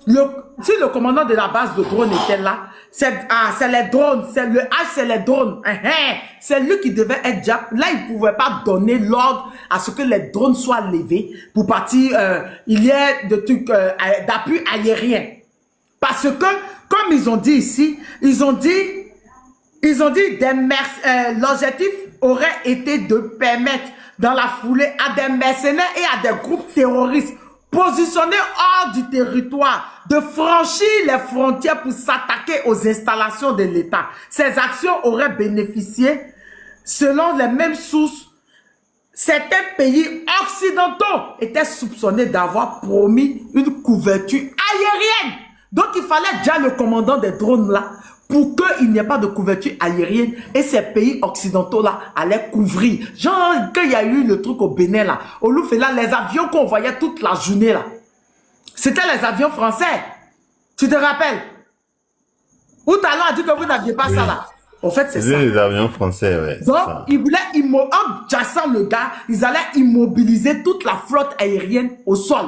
si le commandant de la base de drone était là, c'est les drones, c'est le H, c'est les drones. C'est lui qui devait être déjà. Là, il ne pouvait pas donner l'ordre à ce que les drones soient levés pour partir. Il y a des trucs d'appui aérien. Parce que, comme ils ont dit ici, ils ont dit l'objectif aurait été de permettre dans la foulée à des mercenaires et à des groupes terroristes positionnés hors du territoire de franchir les frontières pour s'attaquer aux installations de l'État. Ces actions auraient bénéficié, selon les mêmes sources, certains pays occidentaux étaient soupçonnés d'avoir promis une couverture aérienne. Donc il fallait déjà le commandant des drones là pour qu'il n'y ait pas de couverture aérienne et ces pays occidentaux-là allaient couvrir. Genre, quand il y a eu le truc au Bénin, là, au Loufela, les avions qu'on voyait toute la journée, là, c'était les avions français. Tu te rappelles? Ou Talon a dit que vous n'aviez pas ça, là. En fait, c'est ça. Les avions français, ouais. Donc, ils voulaient, en jassant le gars, ils allaient immobiliser toute la flotte aérienne au sol.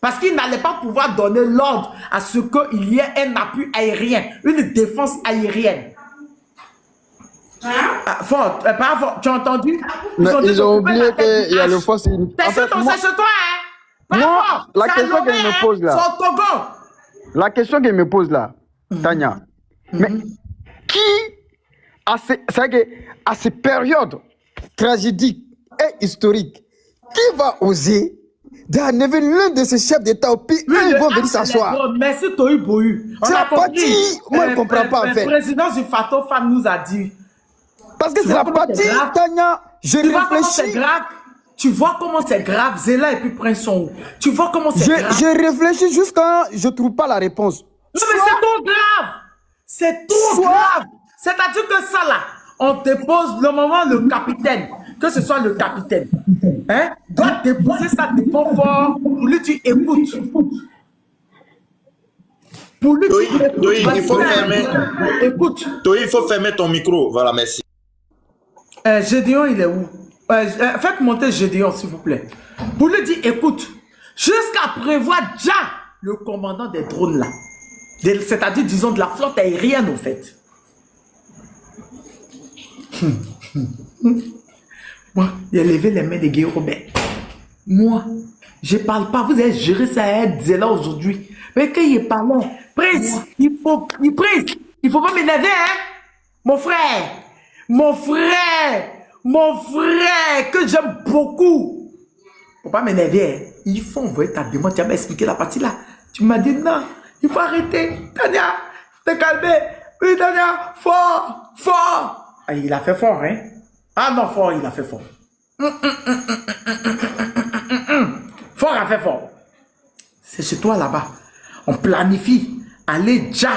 Parce qu'ils n'allaient pas pouvoir donner l'ordre à ce qu'il y ait un appui aérien, une défense aérienne. Fort, tu as entendu? Ils ont oublié qu'il y a le force. C'est chez toi, hein? Non, la question qu'elle me pose là. La question qu'elle me pose là, Tania, mais qui, à ces périodes tragédiques et historiques, qui va oser l'un de ces chefs d'État, puis ils vont venir s'asseoir. Merci Toyi Boyu. Tu n'as pas dit. Moi, je ne comprends pas en fait. Le président du Fato Fan nous a dit. Parce que c'est la partie, Tania, je réfléchis. Tu vois comment c'est grave, Zéla et puis Prince sont où? Tu vois comment c'est grave. Je réfléchis jusqu'à je ne trouve pas la réponse. Non, mais c'est trop grave. C'est trop grave. C'est-à-dire que ça là, on dépose le moment le capitaine, que ce soit le capitaine, hein, doit déposer ça devant fort. Pour lui, tu écoutes. Pour lui, tu écoutes. Il faut fermer. Écoute. Il faut fermer ton micro. Voilà, merci. Gédéon, il est où? Faites monter Gédéon, s'il vous plaît. Pour lui dire, écoute, jusqu'à prévoir déjà le commandant des drones là. C'est-à-dire, disons, de la flotte aérienne, au fait. Moi, il a levé les mains de Guy Robert. Moi, je ne parle pas. Vous avez géré ça à là aujourd'hui. Mais quand il parle, Prince, il faut pas m'énerver, hein? Mon frère, que j'aime beaucoup. Faut pas m'énerver, hein? Il faut envoyer ta demande. Tu m'as expliqué la partie là. Tu m'as dit non, il faut arrêter. Tania, te calmer. Oui, Tania, fort. Ah, il a fait fort, hein? Ah non, fort, il a fait fort. Fort a fait fort. C'est chez toi là-bas. On planifie. Aller déjà.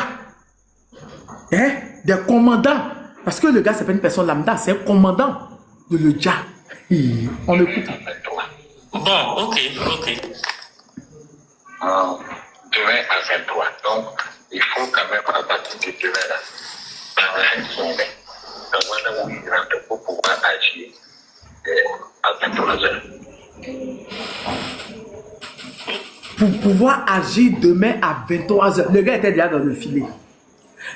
Hein? Des commandants. Parce que le gars, c'est pas une personne lambda, c'est un commandant de le Dja. On écoute. Bon, ok. Demain à 23. Donc, il faut quand même, à partir de demain, là, parler son main. Donc, voilà où il rentre pour pouvoir agir à 23h. Pour pouvoir agir demain à 23h. Le gars était déjà dans le filet.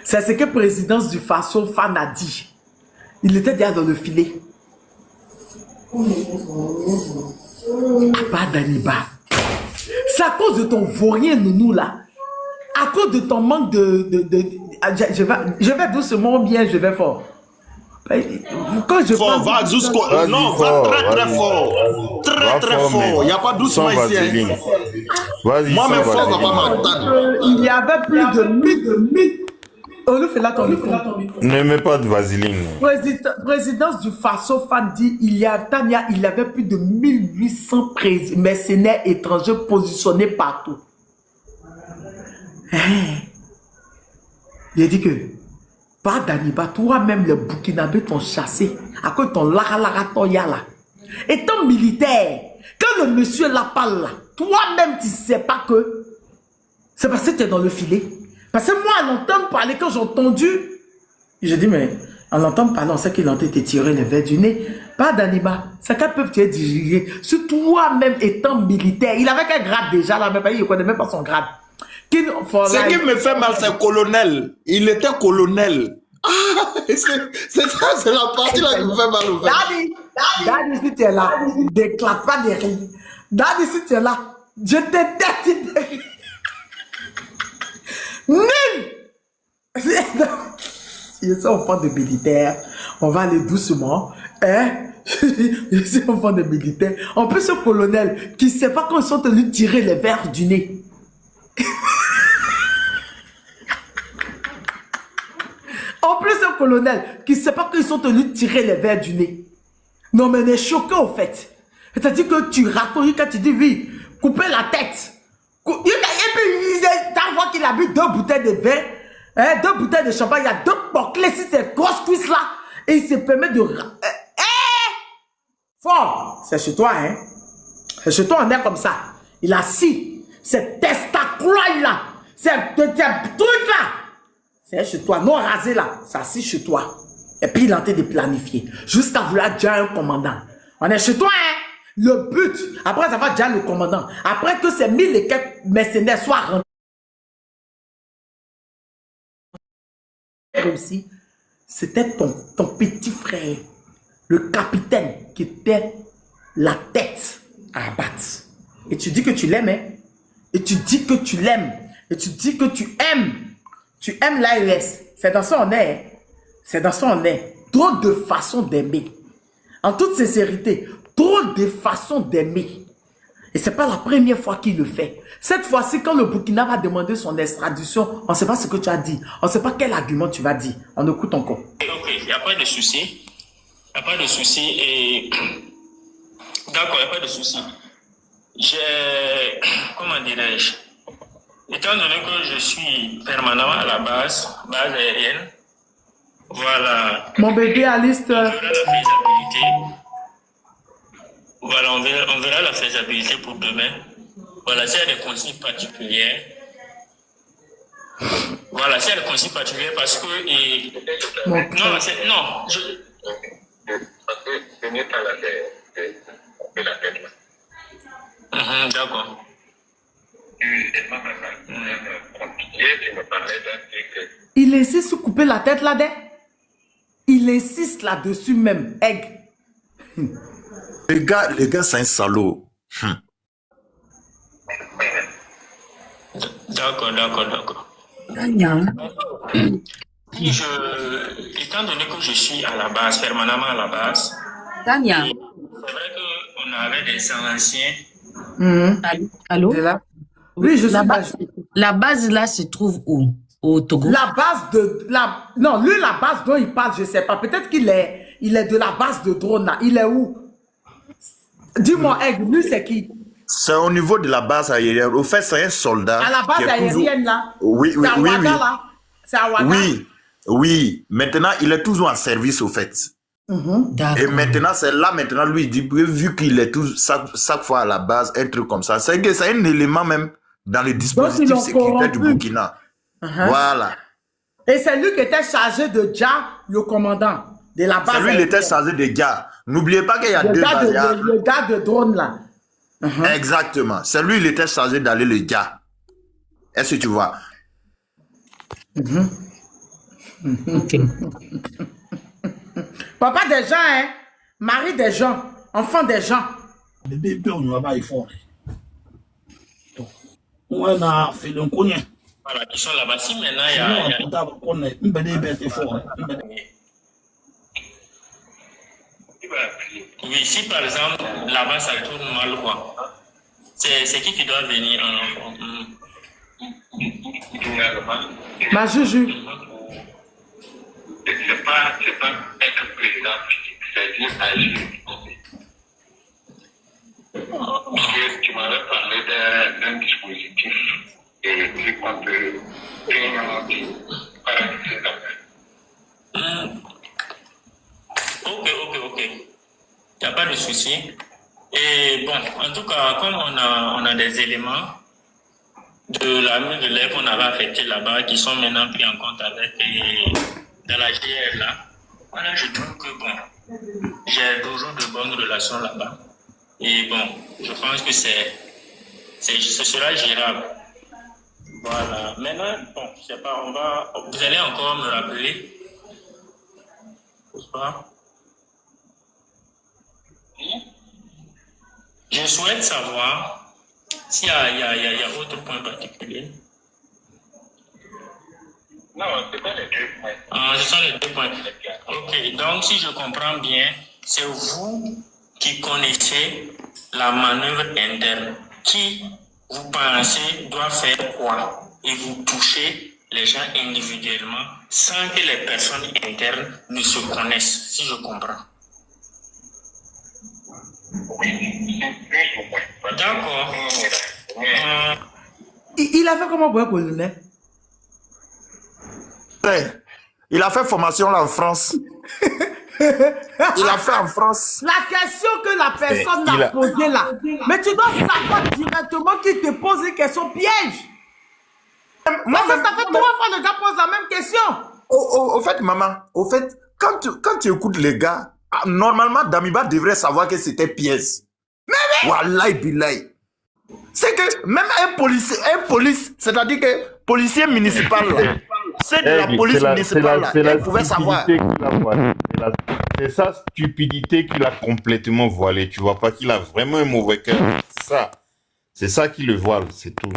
C'est ce que la présidence du Faso Fan a dit. Il était déjà dans le filet. Pas d'Aniba. C'est à cause de ton vaurien nounou là. À cause de ton manque je vais doucement bien, je vais fort. Quand je fort, va jusqu'au... Non, va très fort. Très fort. Il n'y a pas doucement ici. Moi, même fort, va pas m'entendre. Il y avait plus de 1000. On lui fait là ton micro. Ne mets pas de vaseline. Présidence du Faso Fan dit, il y avait plus de 1800 mercenaires étrangers positionnés partout. Il a dit que, pas d'Aniba, toi-même les Burkinabés t'ont chassé à cause de ton lara toya là. Étant militaire, quand le monsieur là parle là, toi-même tu sais pas que c'est parce que tu es dans le filet. Parce que moi, à l'entendre parler, quand j'ai entendu, j'ai dit, mais à l'entendre parler, on sait qu'il a été tiré le verre du nez. Pas d'Aniba. C'est qu'un peuple qui est dirigé. Si toi-même étant militaire, il avait qu'un grade déjà, là, même pas, il ne connaît même pas son grade. Ce qui me fait mal, c'est colonel. Il était colonel. C'est ça, c'est la partie là qui me fait mal au fait. Daddy, si tu es là, déclare pas de rire. Daddy, si tu es là, je te déteste de rire. Si je suis enfant de militaire, on va aller doucement. Hein? Je suis enfant de militaire. En plus, ce colonel qui ne sait pas quand ils sont tenus tirer les verres du nez. En plus, ce colonel qui ne sait pas qu'ils sont tenus tirer les verres du nez. Non, mais on est choqué au fait. C'est-à-dire que tu racontes quand tu dis oui, couper la tête. Et puis, t'as vu qu'il a bu 2 bouteilles de vin, hein, 2 bouteilles de champagne, il y a 2 porclés sur ces grosses cuisses là, et il se permet de... Fort, c'est chez toi, hein. C'est chez toi, on est comme ça. Il a assis, c'est testaculaire là, c'est truc là. C'est chez toi, non rasé là, c'est assis chez toi. Et puis il est en train de planifier, jusqu'à vouloir déjà un commandant. On est chez toi, hein. Le but, après ça va déjà le commandant, après que ces 1000 et quelques mercenaires soient rentrés aussi, c'était ton petit frère, le capitaine, qui était la tête à abattre. Et tu dis que tu l'aimes, hein? Et tu dis que tu l'aimes. Et tu dis que tu aimes. Tu aimes l'AES. C'est dans ça on est. Hein? C'est dans ça on est. Trop de façons d'aimer. En toute sincérité, trop de façons d'aimer. Et c'est pas la première fois qu'il le fait. Cette fois-ci, quand le Burkina va demander son extradition, on ne sait pas ce que tu as dit. On ne sait pas quel argument tu vas dire. On écoute encore. Ok, il n'y a pas de souci. Il n'y a pas de souci. Et... D'accord, il n'y a pas de souci. J'ai... Comment dirais-je? Étant donné que je suis permanemment à la base aérienne, voilà. Mon bébé Alice... On verra la faisabilité. Voilà, on verra la faisabilité pour demain. Voilà, s'il y a des consignes particulières. Voilà, s'il y a des consignes particulières parce que... Non, je... Parce que ce n'est pas de la tête là. D'accord. Il insiste sur couper la tête là-dedans. Il insiste là-dessus même. Egg. Les gars, c'est un salaud. D'accord. Étant donné que je suis à la base, permanemment à la base, Tania. C'est vrai qu'on avait des anciens. Allô? Oui, je suis la base là se trouve où? Au Togo? La base de... Non, lui, la base dont il parle, je ne sais pas. Peut-être qu'il est de la base de drone là. Il est où? Dis-moi, Egg, lui, c'est qui? C'est au niveau de la base aérienne. Au fait, c'est un soldat. À la base aérienne, là? Oui. C'est à Ouaga, là? C'est à Ouaga? Oui. Maintenant, il est toujours en service, au fait. Et maintenant, c'est là, maintenant, lui, il dit, vu qu'il est tout, chaque fois à la base, un truc comme ça, c'est un élément même dans le dispositif sécuritaire du Burkina. Voilà. Et c'est lui qui était chargé de Dja, le commandant de la base. C'est lui qui était chargé de Dja. N'oubliez pas qu'il y a deux bases. Le gars de drone, là. Exactement. C'est lui qui était chargé d'aller le Dja. Est-ce que tu vois? Papa des gens, hein? Mari des gens, enfant des gens. Le bébé, on va pas y faire. On a fait le connaît. Voilà, qui sont là-bas. Si maintenant il y a... Oui, si par exemple, là-bas ça tourne mal, quoi. C'est qui doit venir Ma Juju. C'est pas être président physique, c'est dire agir. Tu m'avais parlé d'un dispositif qui compte Ok. Il n'y a pas de souci. Et bon, en tout cas, comme on a des éléments de l'armée de l'air qu'on avait affectés là-bas, qui sont maintenant pris en compte avec dans la GR là, voilà, je trouve que bon, j'ai toujours de bonnes relations là-bas. Et bon, je pense que ce sera gérable. Voilà. Maintenant, bon, je sais pas, vous allez encore me rappeler, n'est-ce pas? Je souhaite savoir s'il y a autre point particulier. Non, c'est pas les 2 points. Ce sont les 2 points. Ok, donc si je comprends bien, c'est vous qui connaissez la manœuvre interne. Qui, vous pensez, doit faire quoi? Et vous touchez les gens individuellement sans que les personnes internes ne se connaissent, si je comprends. Oui, plus ou moins. D'accord. Il a fait comment pour être colonel? Il a fait formation là en France. Il a fait en France. La question que la personne a posée là, mais tu dois savoir directement qu'il te pose une question piège. Moi, ça fait 3 fois que le gars pose la même question. Au fait, maman, quand tu écoutes les gars, normalement, Damiba devrait savoir que c'était pièce. Mais Wallahi billahi. C'est que même un police, c'est-à-dire que policier municipal là, c'est de la police municipale là, il pouvait savoir. C'est sa stupidité qui l'a complètement voilé. Tu vois pas qu'il a vraiment un mauvais cœur. C'est ça qui le voile, c'est tout.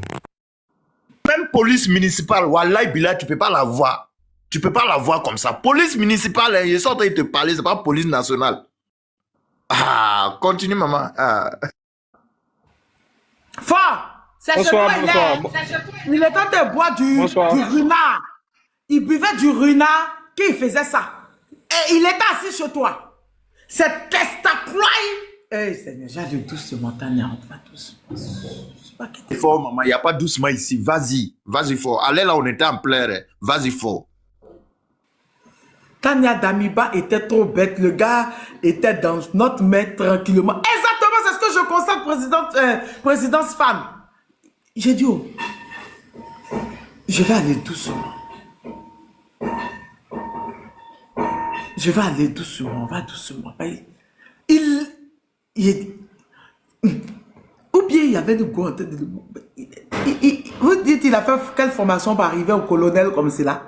Même police municipale, wallahi billahi, tu peux pas la voir. Tu peux pas la voir comme ça. Police municipale, ils sont en train de te parler, c'est pas police nationale. Continue maman. Fort, c'est chez toi, il est en train de boire du runard. Il buvait du runard qu'il faisait ça. Et il était assis chez toi. C'est Testacroix. Eh Seigneur, j'ai doucement, Tania, on va doucement. C'est fort, maman, il n'y a pas doucement ici. Vas-y, vas-y fort. Allez là, on était en pleurs. Vas-y fort. Tania Damiba était trop bête. Le gars était dans notre main tranquillement. Exactement, c'est ce que je constate, présidence femme. J'ai dit, oh, je vais aller doucement. Je vais aller doucement, va doucement. Ou bien il y avait de quoi en tête de... Vous dites, il a fait quelle formation pour arriver au colonel comme cela?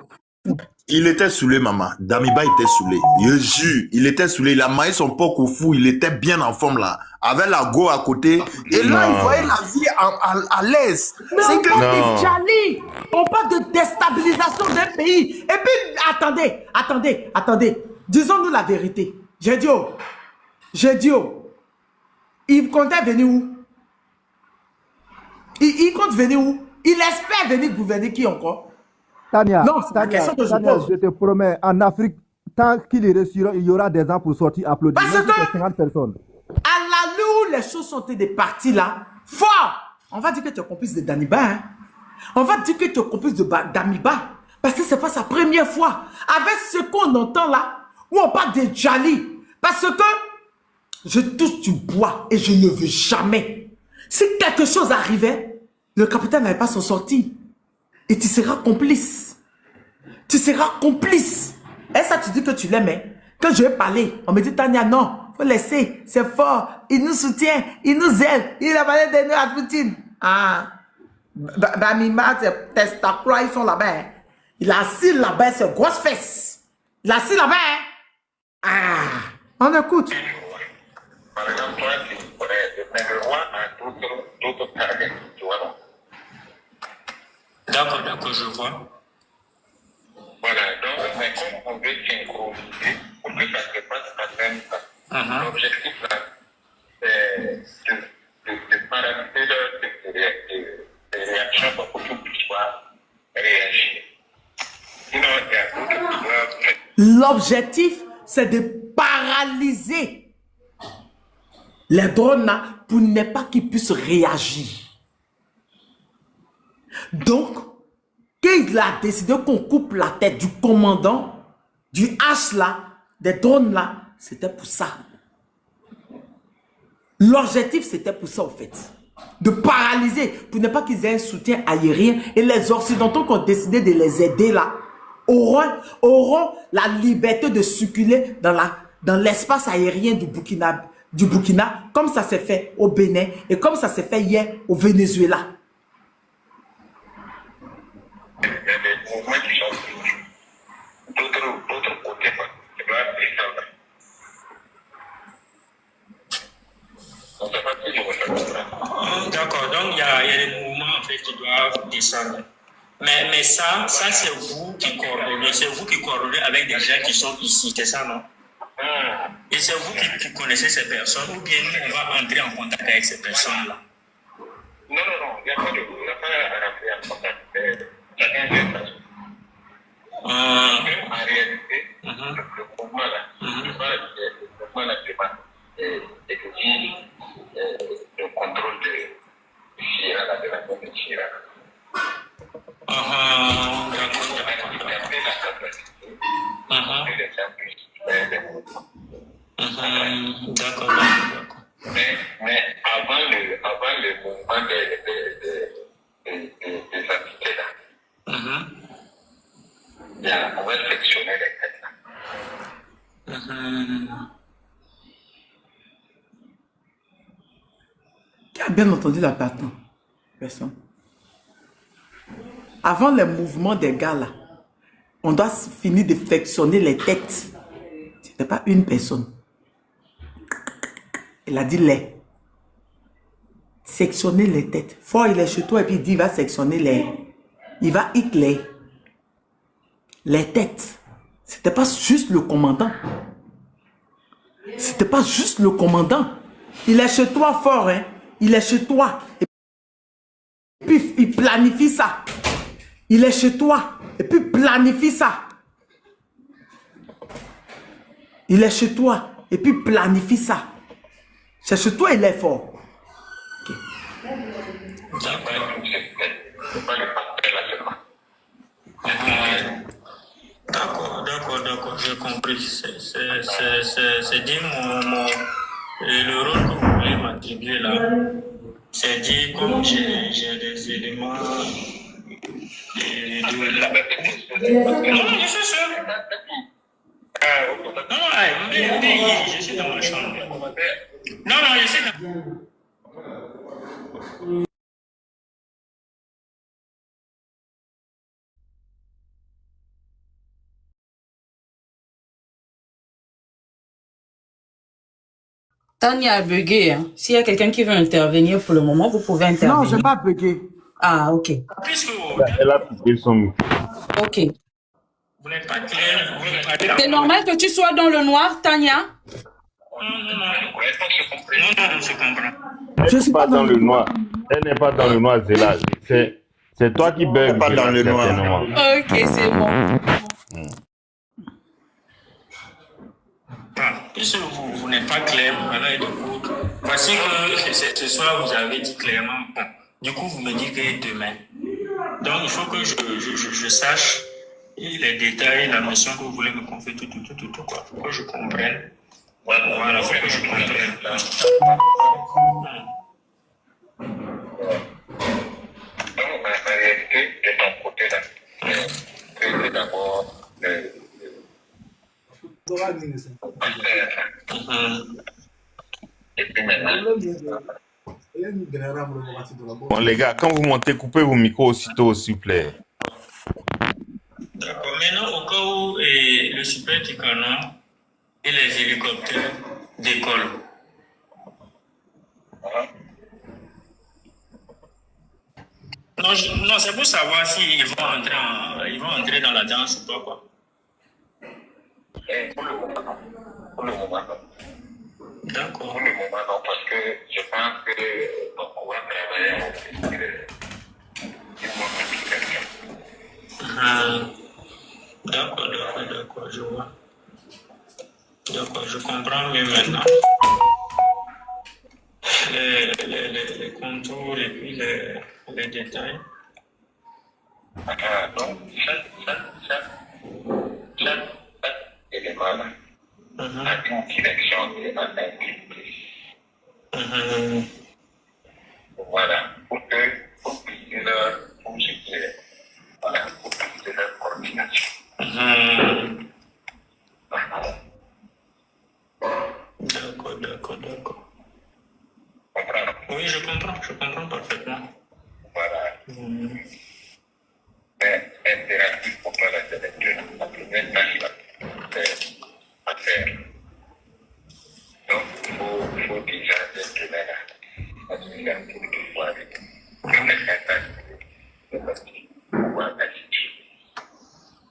Il était saoulé, maman. Damiba était saoulé. Je jure, il était saoulé. Il a maillé son porc au fou. Il était bien en forme là. Avec la go à côté. Et là, il voyait la vie à l'aise. Mais on parle de Djali. On parle de déstabilisation d'un pays. Et puis, attendez. Disons-nous la vérité. J'ai dit, il comptait venir où? Il compte venir où? Il espère venir gouverner qui encore? Tania, non, c'est la question que je pose. Je te promets, en Afrique, tant qu'il est réussira, il y aura des gens pour sortir applaudir. Parce que 50 personnes. À l'allure où les choses sont des partis là, fort, on va dire que tu es complice de Damiba. Hein? On va dire que tu es complice de Damiba. Parce que ce n'est pas sa première fois. Avec ce qu'on entend là, où on parle de Djali. Parce que je touche du bois et je ne veux jamais. Si quelque chose arrivait, le capitaine n'allait pas s'en sortir. Et tu seras complice. Tu seras complice. Et ça, tu dis que tu l'aimais. Quand je vais parler, on me dit, Tania, non, faut laisser. C'est fort. Il nous soutient. Il nous aide. Il a parlé de nous à Poutine. Ah. Bamima, c'est Testacroix, ils sont là-bas. Hein. Il a assis là-bas, c'est grosse fesse. Il a assis là-bas. Hein. Ah. On écoute. Par exemple, toi, le roi a d'autres caractères, tu vois, non? D'accord, je vois. Voilà, donc, mais comme on veut synchroniser, pour que ça se passe à même temps, l'objectif là, c'est de paralyser les réactions pour que tout puisse réagir. Sinon, il y a d'autres qui doivent faire. L'objectif, c'est de paralyser les drones là pour ne pas qu'ils puissent réagir. Donc, quand il a décidé qu'on coupe la tête du commandant, du H là, des drones là, c'était pour ça. L'objectif, c'était pour ça, en fait. De paralyser, pour ne pas qu'ils aient un soutien aérien. Et les Occidentaux qui ont décidé de les aider là, auront la liberté de circuler dans l'espace aérien du Burkina, comme ça s'est fait au Bénin et comme ça s'est fait hier au Venezuela. Il y a des mouvements qui sont pris. D'autres côtés, tu dois descendre. On ne sait pas si je recherche. D'accord, donc il y a des mouvements en fait qui doivent descendre. Mais ça c'est vous qui coordonnez. C'est vous qui coordonnez avec des gens qui sont ici, c'est ça, non? Et c'est vous qui connaissez ces personnes ou bien nous, on va entrer en contact avec ces personnes-là? Non, il n'y a pas à rentrer en contact. Chacun fait ça. En réalité, le mouvement là, le mouvement là exige le contrôle de Chira, de la zone de Chira. D'accord. Mais avant le mouvement des entités là, on va sectionner les têtes là. Qui a bien entendu la personne? Avant le mouvement des gars là, on doit finir de sectionner les têtes. Ce n'était pas une personne. Il a dit les. Sectionner les têtes. Fort, il est chez toi et puis il dit il va sectionner les. Il va hit les têtes. C'était pas juste le commandant. C'était pas juste le commandant. Il est chez toi fort, hein. Il est chez toi. puis il planifie ça. Il est chez toi, et puis planifie ça. Il est chez toi, et puis planifie ça. C'est chez toi, il est fort. Okay. D'accord, j'ai compris. C'est dit le rôle que vous voulez m'attribuer là. C'est dit comme j'ai des éléments Non, je suis sûr. Non, je suis dans ma chambre. Non, je suis dans... Tania a bugué. Hein. S'il y a quelqu'un qui veut intervenir pour le moment, vous pouvez intervenir. Non, je n'ai pas bugué. Ah, ok. Elle a coupé son micro. Ok. Vous n'êtes pas clair. C'est normal que tu sois dans le noir, Tania? Non, je comprends. Elle n'est pas dans le noir. Elle n'est pas dans le noir, Zéla. C'est toi qui bugs. Pas dans le noir. Ok, c'est bon. Puisque vous n'êtes pas clair, voilà, voici que ce soir vous avez dit clairement, bon, du coup vous me dites que demain. Donc il faut que je sache les détails, la mission que vous voulez me confier, tout, quoi, pour que je comprenne. Voilà, il faut que je comprenne. En réalité, de ton côté là, c'est d'abord et puis maintenant. Bon, les gars, quand vous montez, coupez vos micros aussitôt, s'il vous plaît. D'accord. Maintenant, au cas où le super Ticanon et les hélicoptères décollent. Non, c'est pour savoir s'ils vont entrer dans la danse ou pas, quoi. Pour le moment, non. D'accord. Pour le moment, non, parce que je pense que on va travailler avec une modification. D'accord, je vois. D'accord, je comprends mieux maintenant. Les contours et puis les détails. Donc, chaque élément là a une direction et un impliqué. Voilà, pour utiliser leur coordination. D'accord. Oui, je comprends parfaitement. Voilà. Mais impératif pour toi, la première tâche là, c'est à faire. Donc, il faut déjà être là, parce qu'il y a un peu de pouvoir avec.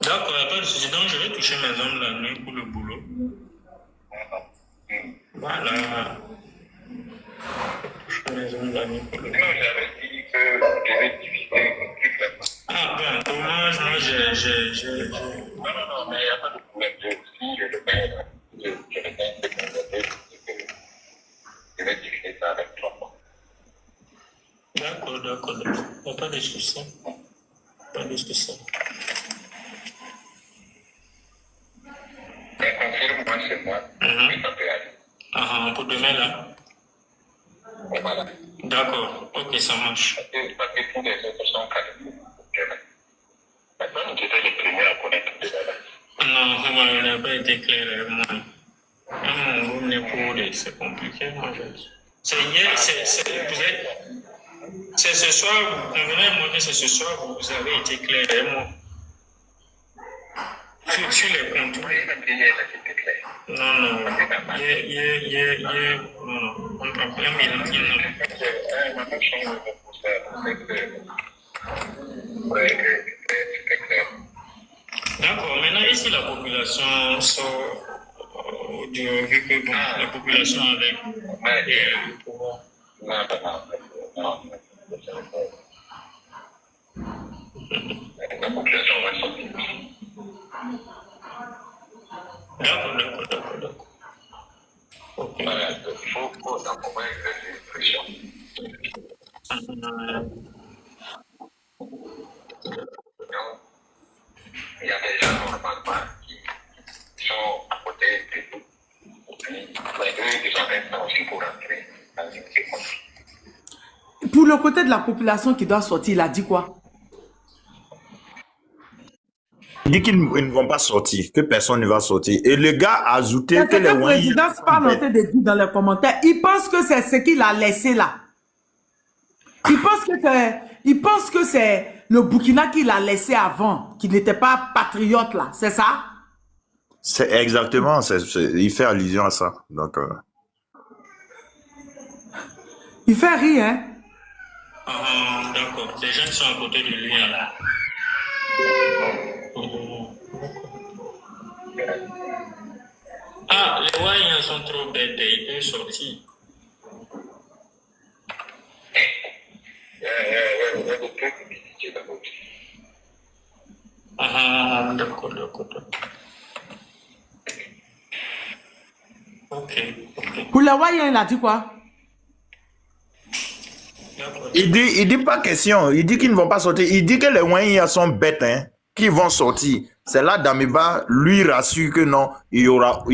D'accord, pas de souci. Donc, je vais toucher mes hommes la nuit pour le boulot. Voilà. Toucher mes hommes la nuit pour le boulot. Non, j'avais dit que vous devez diviser le truc là-bas. Ah, ben, dommage, moi, j'ai... Non, mais il n'y a pas de problème. Si je le mets, je vais diviser ça avec 3 mois. D'accord. Il n'y a pas de souci. Mais confirme-moi, c'est moi. Ça peut aller. Pour demain, là. Voilà. D'accord. Ok, ça marche. Parce que tous les autres sont qualifiés pour demain. Maintenant, nous étions les premiers à connaître déjà là. Non, vous n'avez pas été clair avec moi. Mon goût n'est pour c'est compliqué, moi, je dis. C'est ce soir, vous convenez moi que c'est ce soir, vous avez été clair avec moi. Sur les contours. Non. On ne peut pas D'accord, maintenant ici la population sort vu que bon, la population avec le pouvoir. Non. la population va sortir. D'accord. Ok. Voilà, donc il faut d'abord exercer une pression. Donc, il y a des gens normalement qui sont à côté de tout. Mais ils sont restés aussi pour entrer dans une séquence. Pour le côté de la population qui doit sortir, il a dit quoi? Il dit qu'ils ne vont pas sortir, que personne ne va sortir. Et le gars a ajouté que les Le président, c'est pas en train de dire dans les commentaires. Il pense que c'est ce qu'il a laissé là. Il pense que c'est le Burkina qu'il a laissé avant, qui n'était pas patriote là. C'est ça? C'est exactement, il fait allusion à ça. Donc, il fait rire, hein? D'accord. Les jeunes sont à côté de lui là. Ah, les Wayans sont trop bêtes, ils peuvent sortir. D'accord. Ok. Pour les Wayans, il a dit quoi? il dit pas question, il dit qu'ils ne vont pas sortir. Il dit que les Wayans sont bêtes, hein, qui vont sortir. C'est là Damiba lui rassure que non, il y aura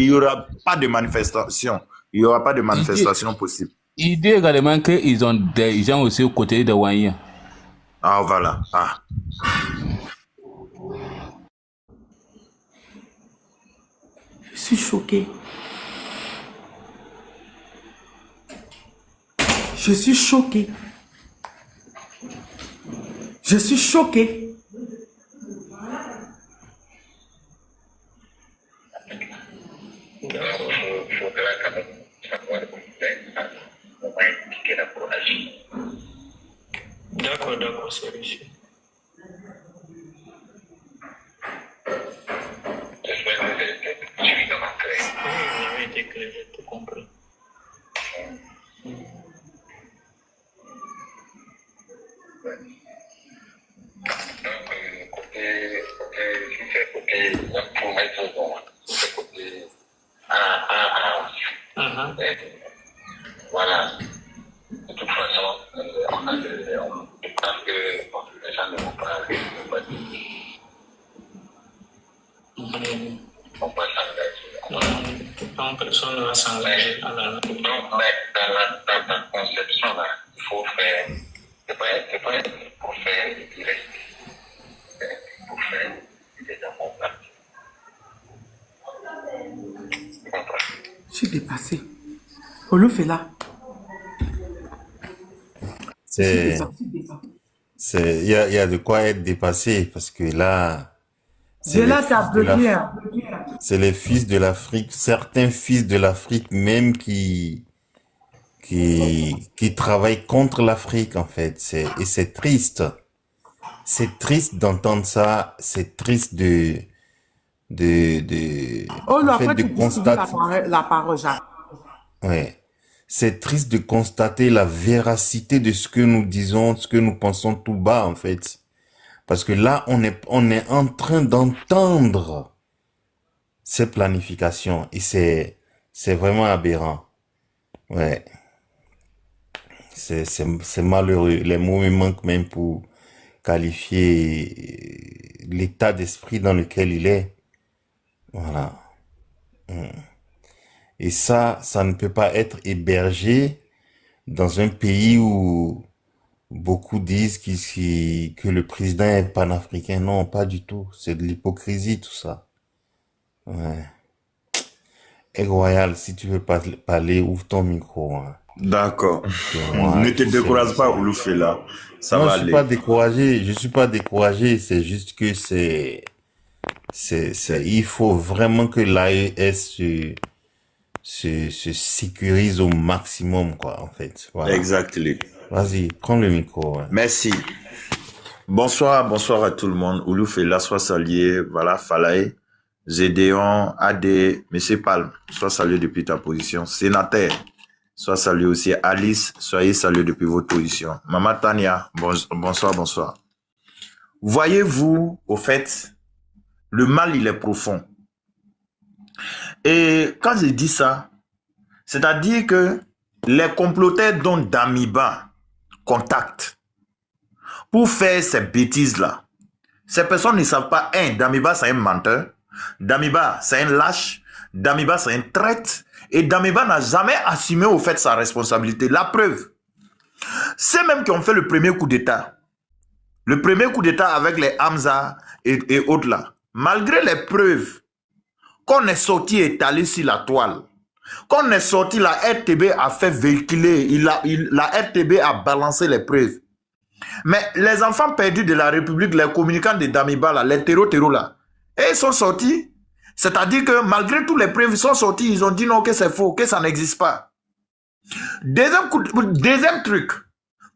pas de manifestation. Il n'y aura pas de manifestation possible. Il dit également qu'ils ont des gens aussi aux côtés de Wayans. Ah, voilà. Ah. Je suis choqué. Je suis choqué. Je suis choqué. Il faudra quand même savoir comment expliquer la pour agir. D'accord, c'est reçu. J'espère que vous avez été suffisamment clair. Oui, vous avez été clair, j'ai tout compris. Donc, si c'est côté promettre, c'est côté voilà. De toute façon, je pense que les gens ne vont pas dire. On va s'engager. Non, personne ne va s'engager à la Donc, dans la conception, là, il faut faire. C'est pas pour faire et puis rester. C'est pour faire des amours partis. Tu comprends? Je suis dépassé. Olof est là. Il y a de quoi être dépassé parce que là, c'est les fils de l'Afrique, certains fils de l'Afrique même qui travaillent contre l'Afrique en fait. Et c'est triste. C'est triste d'entendre ça. C'est triste de constater. La parole, Jacques. Ouais. C'est triste de constater la véracité de ce que nous disons, ce que nous pensons tout bas, en fait. Parce que là, on est en train d'entendre ces planifications et c'est vraiment aberrant. Ouais. C'est malheureux. Les mots me manquent même pour qualifier l'état d'esprit dans lequel il est. Voilà. Et ça ne peut pas être hébergé dans un pays où beaucoup disent que le président est panafricain. Non, pas du tout. C'est de l'hypocrisie, tout ça. Ouais. Et Royal, si tu veux parler, ouvre ton micro. Hein. D'accord. Ne te décourage pas, Ouloufela. Ça va aller. Je suis pas découragé. C'est juste que il faut vraiment que l'AES se sécurise au maximum, quoi, en fait. Voilà. Exactement. Vas-y, prends le micro. Ouais. Merci. Bonsoir à tout le monde. Ouloufela, soit salué. Voilà, Falae, Gédéon, Adé, Monsieur Palme, soit salué depuis ta position. Sénateur, soit salué aussi. Alice, soyez salué depuis votre position. Maman Tania, bonsoir. voyez-vous, au fait, le mal, il est profond. Et quand je dis ça, c'est-à-dire que les comploteurs dont Damiba contacte pour faire ces bêtises-là, ces personnes ne savent pas, Damiba, c'est un menteur, Damiba, c'est un lâche, Damiba, c'est un traître, et Damiba n'a jamais assumé au fait sa responsabilité. La preuve, c'est même qui ont fait le premier coup d'État. Le premier coup d'État avec les Hamza et autres là. Malgré les preuves qu'on est sorti étalé sur la toile, qu'on est sorti, la RTB a fait véhiculer, la RTB a balancé les preuves. Mais les enfants perdus de la République, les communicants de Damiba, là, les terreaux là, et ils sont sortis. C'est-à-dire que malgré tous les preuves, ils sont sortis, ils ont dit non, que c'est faux, que ça n'existe pas. Deuxième truc,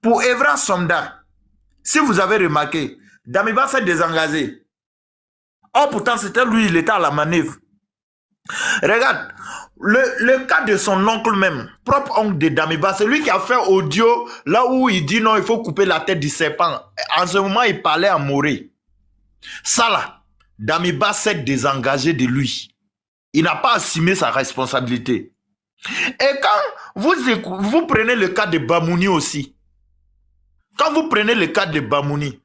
pour Evra Somda, si vous avez remarqué, Damiba s'est désengagé. Oh, pourtant, c'était lui, il était à la manœuvre. Regarde, le cas de son oncle même, propre oncle de Damiba, c'est lui qui a fait audio là où il dit non, il faut couper la tête du serpent. En ce moment, il parlait à Moré. Ça là, Damiba s'est désengagé de lui. Il n'a pas assumé sa responsabilité. Et quand vous prenez le cas de Bamouni aussi, quand vous prenez le cas de Bamouni,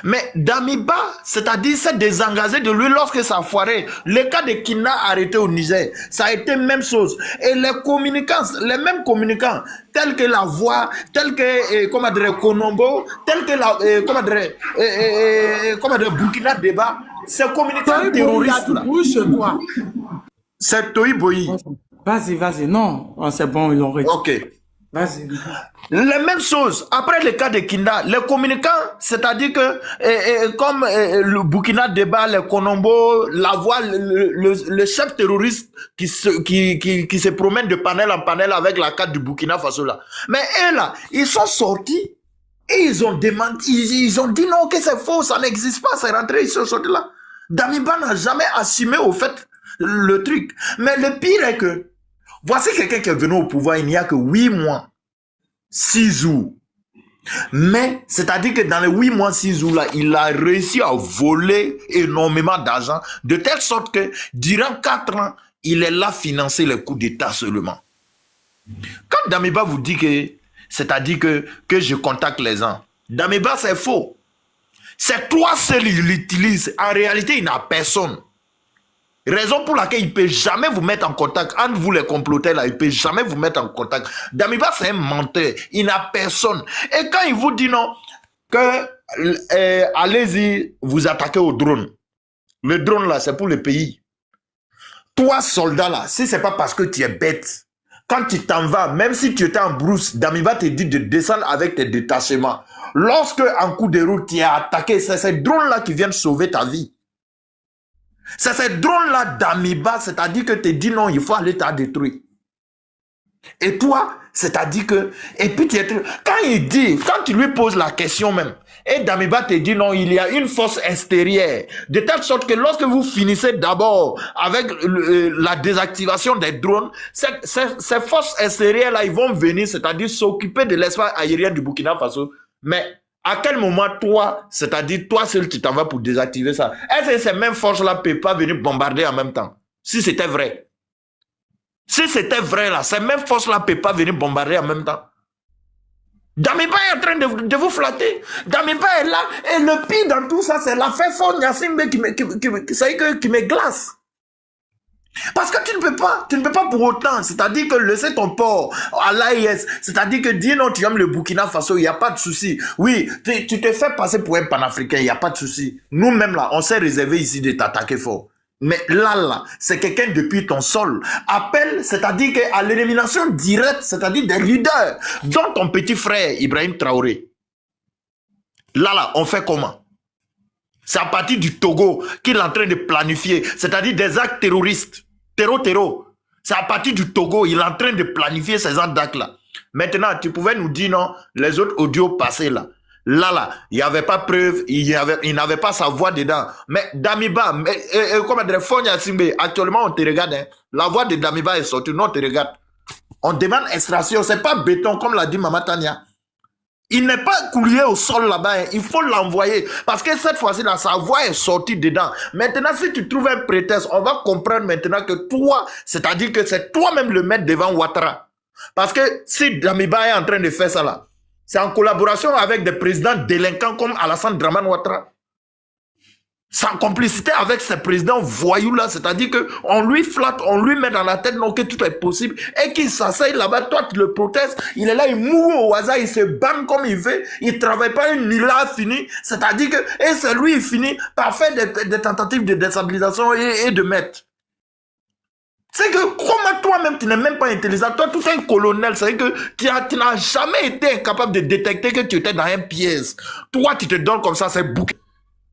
mais Damiba, c'est-à-dire s'est désengagé de lui lorsque ça a foiré. Le cas de Kina arrêté au Niger, ça a été même chose. Et les communicants, les mêmes communicants, tels que La Voix, tels que comment dire, Konombo, tels que la comment dire, Burkina Débat, ces communicants terroristes là. C'est Toi Boyi. Vas-y, non, c'est bon, ils l'ont réglé. Ok. Vas-y. Les mêmes choses. Après le cas de Kinda, les communicants, c'est-à-dire que comme le Burkina Débat, les Konombo, La Voix, le chef terroriste qui se promène de panel en panel avec la carte du Burkina Faso là. Mais eux là, ils sont sortis et ils ont demandé, ils ont dit non, que c'est faux, ça n'existe pas, c'est rentré, ils sont sortis là. Damiba n'a jamais assumé au fait le truc. Mais le pire est que voici quelqu'un qui est venu au pouvoir il n'y a que 8 mois, 6 jours. Mais, c'est-à-dire que dans les 8 mois, 6 jours là, il a réussi à voler énormément d'argent, de telle sorte que, durant 4 ans, il est là financer les coups d'État seulement. Quand Damiba vous dit que, c'est-à-dire que je contacte les gens, Damiba c'est faux. C'est toi seul il l'utilise. En réalité, il n'a personne. Raison pour laquelle il ne peut jamais vous mettre en contact. Entre vous les comploteurs là, il ne peut jamais vous mettre en contact. Damiba c'est un menteur. Il n'a personne. Et quand il vous dit non, que allez-y, vous attaquez au drone. Le drone là, c'est pour le pays. Toi, soldat là, si ce n'est pas parce que tu es bête, quand tu t'en vas, même si tu étais en brousse, Damiba te dit de descendre avec tes détachements. Lorsque en coup de route, tu es attaqué, c'est ces drones là qui viennent sauver ta vie. C'est ces drones-là d'Amiba, c'est-à-dire que tu dis non, il faut aller t'en détruire. Et toi, c'est-à-dire que, et puis tu es, quand il dit, quand tu lui poses la question même, et d'Amiba te dit non, il y a une force extérieure, de telle sorte que lorsque vous finissez d'abord avec la désactivation des drones, ces forces extérieures-là, ils vont venir, c'est-à-dire s'occuper de l'espace aérien du Burkina Faso, mais à quel moment toi, c'est-à-dire toi seul, tu t'en vas pour désactiver ça? Est-ce que ces mêmes forces-là ne peuvent pas venir bombarder en même temps? Si c'était vrai. Si c'était vrai là, ces mêmes forces-là ne peuvent pas venir bombarder en même temps. Damiba est en train de vous flatter. Damiba est là. Et le pire dans tout ça, c'est l'affaire Fon Yassimbe qui me glace. Parce que tu ne peux pas pour autant, c'est-à-dire que laisser ton port à l'AIS, c'est-à-dire que dire non, tu aimes le Burkina Faso, il n'y a pas de souci. Oui, tu te fais passer pour un panafricain, il n'y a pas de souci. Nous-mêmes là, on s'est réservé ici de t'attaquer fort. Mais là, c'est quelqu'un depuis ton sol. Appelle, c'est-à-dire qu'à l'élimination directe, c'est-à-dire des leaders, dont ton petit frère Ibrahim Traoré. Là, on fait comment? C'est à partir du Togo qu'il est en train de planifier, c'est-à-dire des actes terroristes. Terreau. C'est à partir du Togo, il est en train de planifier ces actes-là. Maintenant, tu pouvais nous dire non, les autres audios passés là. Là, il n'y avait pas preuve, il n'avait pas sa voix dedans. Mais Damiba, comment dire, Fonya Simbe, actuellement on te regarde, hein. La voix de Damiba est sortie, non, on te regarde. On demande extraction, c'est pas béton comme l'a dit Maman Tania. Il n'est pas couillé au sol là-bas, hein. Il faut l'envoyer. Parce que cette fois-ci, là, sa voix est sortie dedans. Maintenant, si tu trouves un prétexte, on va comprendre maintenant que toi, c'est-à-dire que c'est toi-même le maître devant Ouattara. Parce que si Damiba est en train de faire ça là, c'est en collaboration avec des présidents délinquants comme Alassane Dramane Ouattara. Sans complicité avec ces présidents voyous là, c'est-à-dire qu'on lui flatte, on lui met dans la tête non, que tout est possible et qu'il s'asseye là-bas, toi tu le protestes, il est là, il mourra au hasard, il se banne comme il veut, il travaille pas, il a fini, c'est-à-dire que, et c'est lui, il finit par faire des tentatives de déstabilisation et de mettre. C'est que, comment toi-même, tu n'es même pas intelligent, toi, tout un colonel, c'est que tu n'as jamais été incapable de détecter que tu étais dans un piège. Toi, tu te donnes comme ça, c'est bouquet.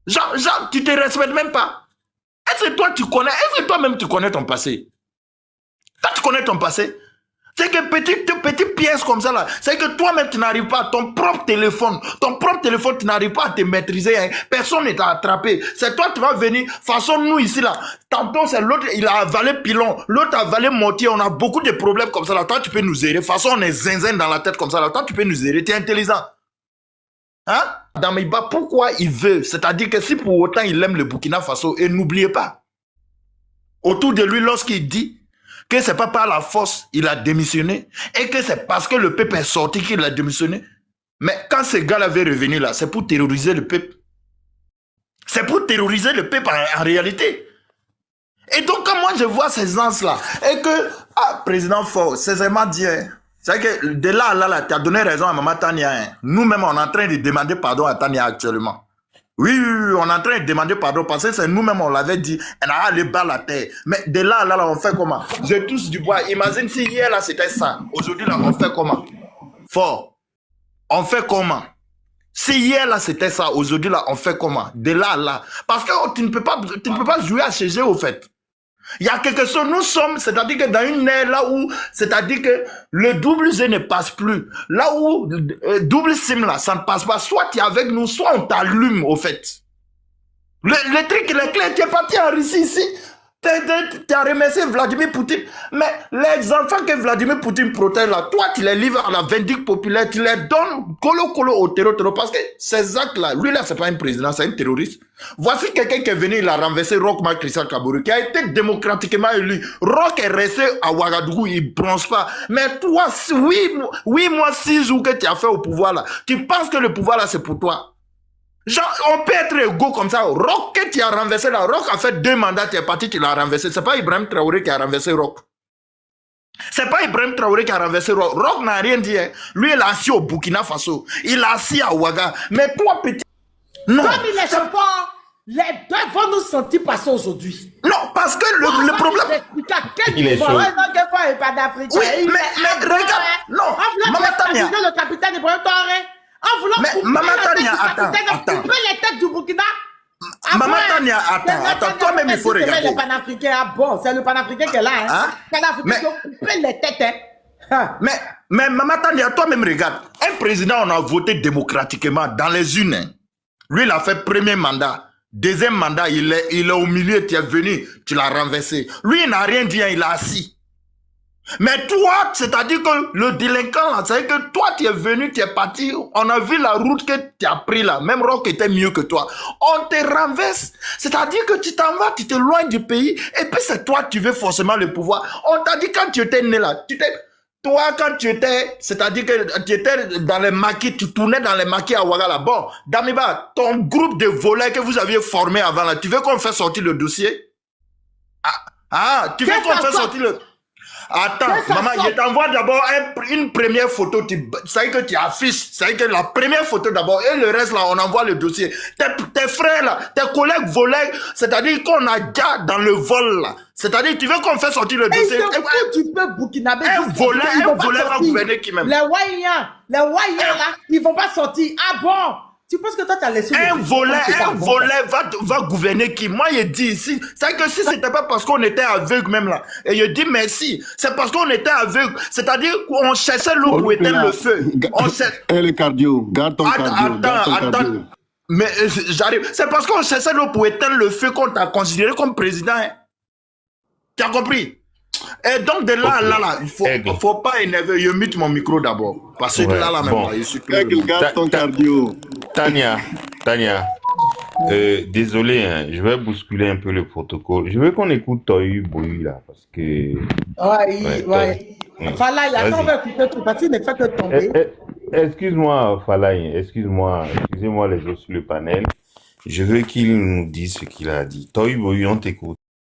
Genre, tu te respectes même pas. Est-ce que toi, est-ce que toi-même, tu connais ton passé? Toi, tu connais ton passé? C'est que petite pièce comme ça, là, c'est que toi-même, tu n'arrives pas à ton propre téléphone, tu n'arrives pas à te maîtriser, hein. Personne ne t'a attrapé. C'est toi, tu vas venir, façon nous ici, là, tantôt, c'est l'autre, il a avalé pilon, l'autre a avalé mortier, on a beaucoup de problèmes comme ça, là, toi, tu peux nous aider. Façon, on est zinzin dans la tête comme ça, là, toi, tu peux nous aider, tu es intelligent. Hein? Damiba, pourquoi il veut? C'est-à-dire que si pour autant il aime le Burkina Faso, et n'oubliez pas, autour de lui, lorsqu'il dit que c'est pas par la force il a démissionné, et que c'est parce que le peuple est sorti qu'il a démissionné, mais quand ce gars-là veut revenir là, c'est pour terroriser le peuple. C'est pour terroriser le peuple en réalité. Et donc quand moi je vois ces gens-là, et que, président Faure, c'est vraiment dit, c'est que de là à là, tu as donné raison à Maman Tania. Hein. Nous-mêmes, on est en train de demander pardon à Tania actuellement. Oui, on est en train de demander pardon parce que c'est nous-mêmes, on l'avait dit, elle a allé bas la terre. Mais de là à là, on fait comment? Je touche du bois. Imagine si hier, là, c'était ça. Aujourd'hui, là, on fait comment? Fort. On fait comment? Si hier, là, c'était ça. Aujourd'hui, là, on fait comment? De là à là. Parce que tu ne peux pas jouer à CG, au fait. Il y a quelque chose, nous sommes, c'est-à-dire que dans une ère là où, c'est-à-dire que le double G ne passe plus. Là où, double SIM là, ça ne passe pas. Soit tu es avec nous, soit on t'allume, au fait. Le truc, il est clair, tu es parti en Russie ici. Tu as remercié Vladimir Poutine. Mais les enfants que Vladimir Poutine protège là, toi, tu les livres à la vindicte populaire, tu les donnes colo au terreau, parce que ces actes-là, lui là, c'est pas un président, c'est un terroriste. Voici quelqu'un qui est venu, il a renversé Roch Marc Christian Kabourou, qui a été démocratiquement élu. Roch est resté à Ouagadougou, il bronze pas. Mais toi, oui, moi, 6 jours que tu as fait au pouvoir là, tu penses que le pouvoir là, c'est pour toi. Genre, on peut être égaux comme ça. Roch que tu as renversé là, Roch a fait 2 mandats, tu es parti, tu l'as renversé. C'est pas Ibrahim Traoré qui a renversé Roch. C'est pas Ibrahim Traoré qui a renversé Roch. Roch n'a rien dit. Hein. Lui, il a assis au Burkina Faso. Il a assis à Ouaga. Mais toi, petit... Non. Comme il est fort, les deux vont nous sentir passer aujourd'hui. Non, parce que le problème... Il est chaud. Oui, mais regarde. Non, Maman Tania. Le capitaine Ibrahim Traoré. En voulant Maman Tania, attends. Couper les têtes du Burkina. Maman Tania, attends, toi-même il faut regarder. Le panafricain, bon, c'est le panafricain qui est là. Hein? Panafricain qui a coupé les têtes. Hein? Mais Maman Tania, toi-même regarde. Un président, on a voté démocratiquement dans les urnes. Hein. Lui, il a fait premier mandat. Deuxième mandat, il est au milieu, tu es venu, tu l'as renversé. Lui, il n'a rien dit, il a assis. Mais toi, c'est-à-dire que le délinquant, là, c'est que toi, tu es venu, tu es parti, on a vu la route que tu as pris là, même Roch était mieux que toi. On te renverse, c'est-à-dire que tu t'en vas, tu t'éloignes du pays, et puis c'est toi, tu veux forcément le pouvoir. On t'a dit quand tu étais né là, toi, quand tu étais, c'est-à-dire que tu étais dans les maquis, tu tournais dans les maquis à Ouaga là. Bon, Damiba, ton groupe de voleurs que vous aviez formé avant là, tu veux qu'on fasse sortir le dossier? Tu veux qu'on fasse sortir le... Attends, maman, je t'envoie d'abord une première photo. C'est que tu affiches. C'est que la première photo d'abord. Et le reste là, on envoie le dossier. Tes frères là, tes collègues voleurs, c'est-à-dire qu'on a déjà dans le vol là. C'est-à-dire, tu veux qu'on fasse sortir le dossier. Tu peux burkinabé. Un voleur va gouverner qui même. Les Wayans là, ils vont pas sortir. Ah bon? Tu penses que toi, tu as laissé... Un voleur va gouverner qui? Moi, je dis ici, c'est que si c'était pas parce qu'on était aveugle même là, et je dis merci, c'est parce qu'on était aveugle, c'est-à-dire qu'on cherchait l'eau pour éteindre le feu. Et le cardio, garde ton cardio. Attends. Mais j'arrive. C'est parce qu'on cherchait l'eau pour éteindre le feu qu'on t'a considéré comme président. Hein. Tu as compris? Et donc, de là, là, il faut pas énerver. Je mute mon micro d'abord. Parce que là, même, bon. je suis clair. Garde ton cardio. Tania, désolé, hein, je vais bousculer un peu le protocole. Je veux qu'on écoute Toyu Boyu là, parce que... Ouais. Falaï, attends, on va écouter tout, parce qu'il ne fait que tomber. Excuse-moi, Falaï, excusez-moi les autres sur le panel. Je veux qu'il nous dise ce qu'il a dit. Toyu Boyu, on t'écoute.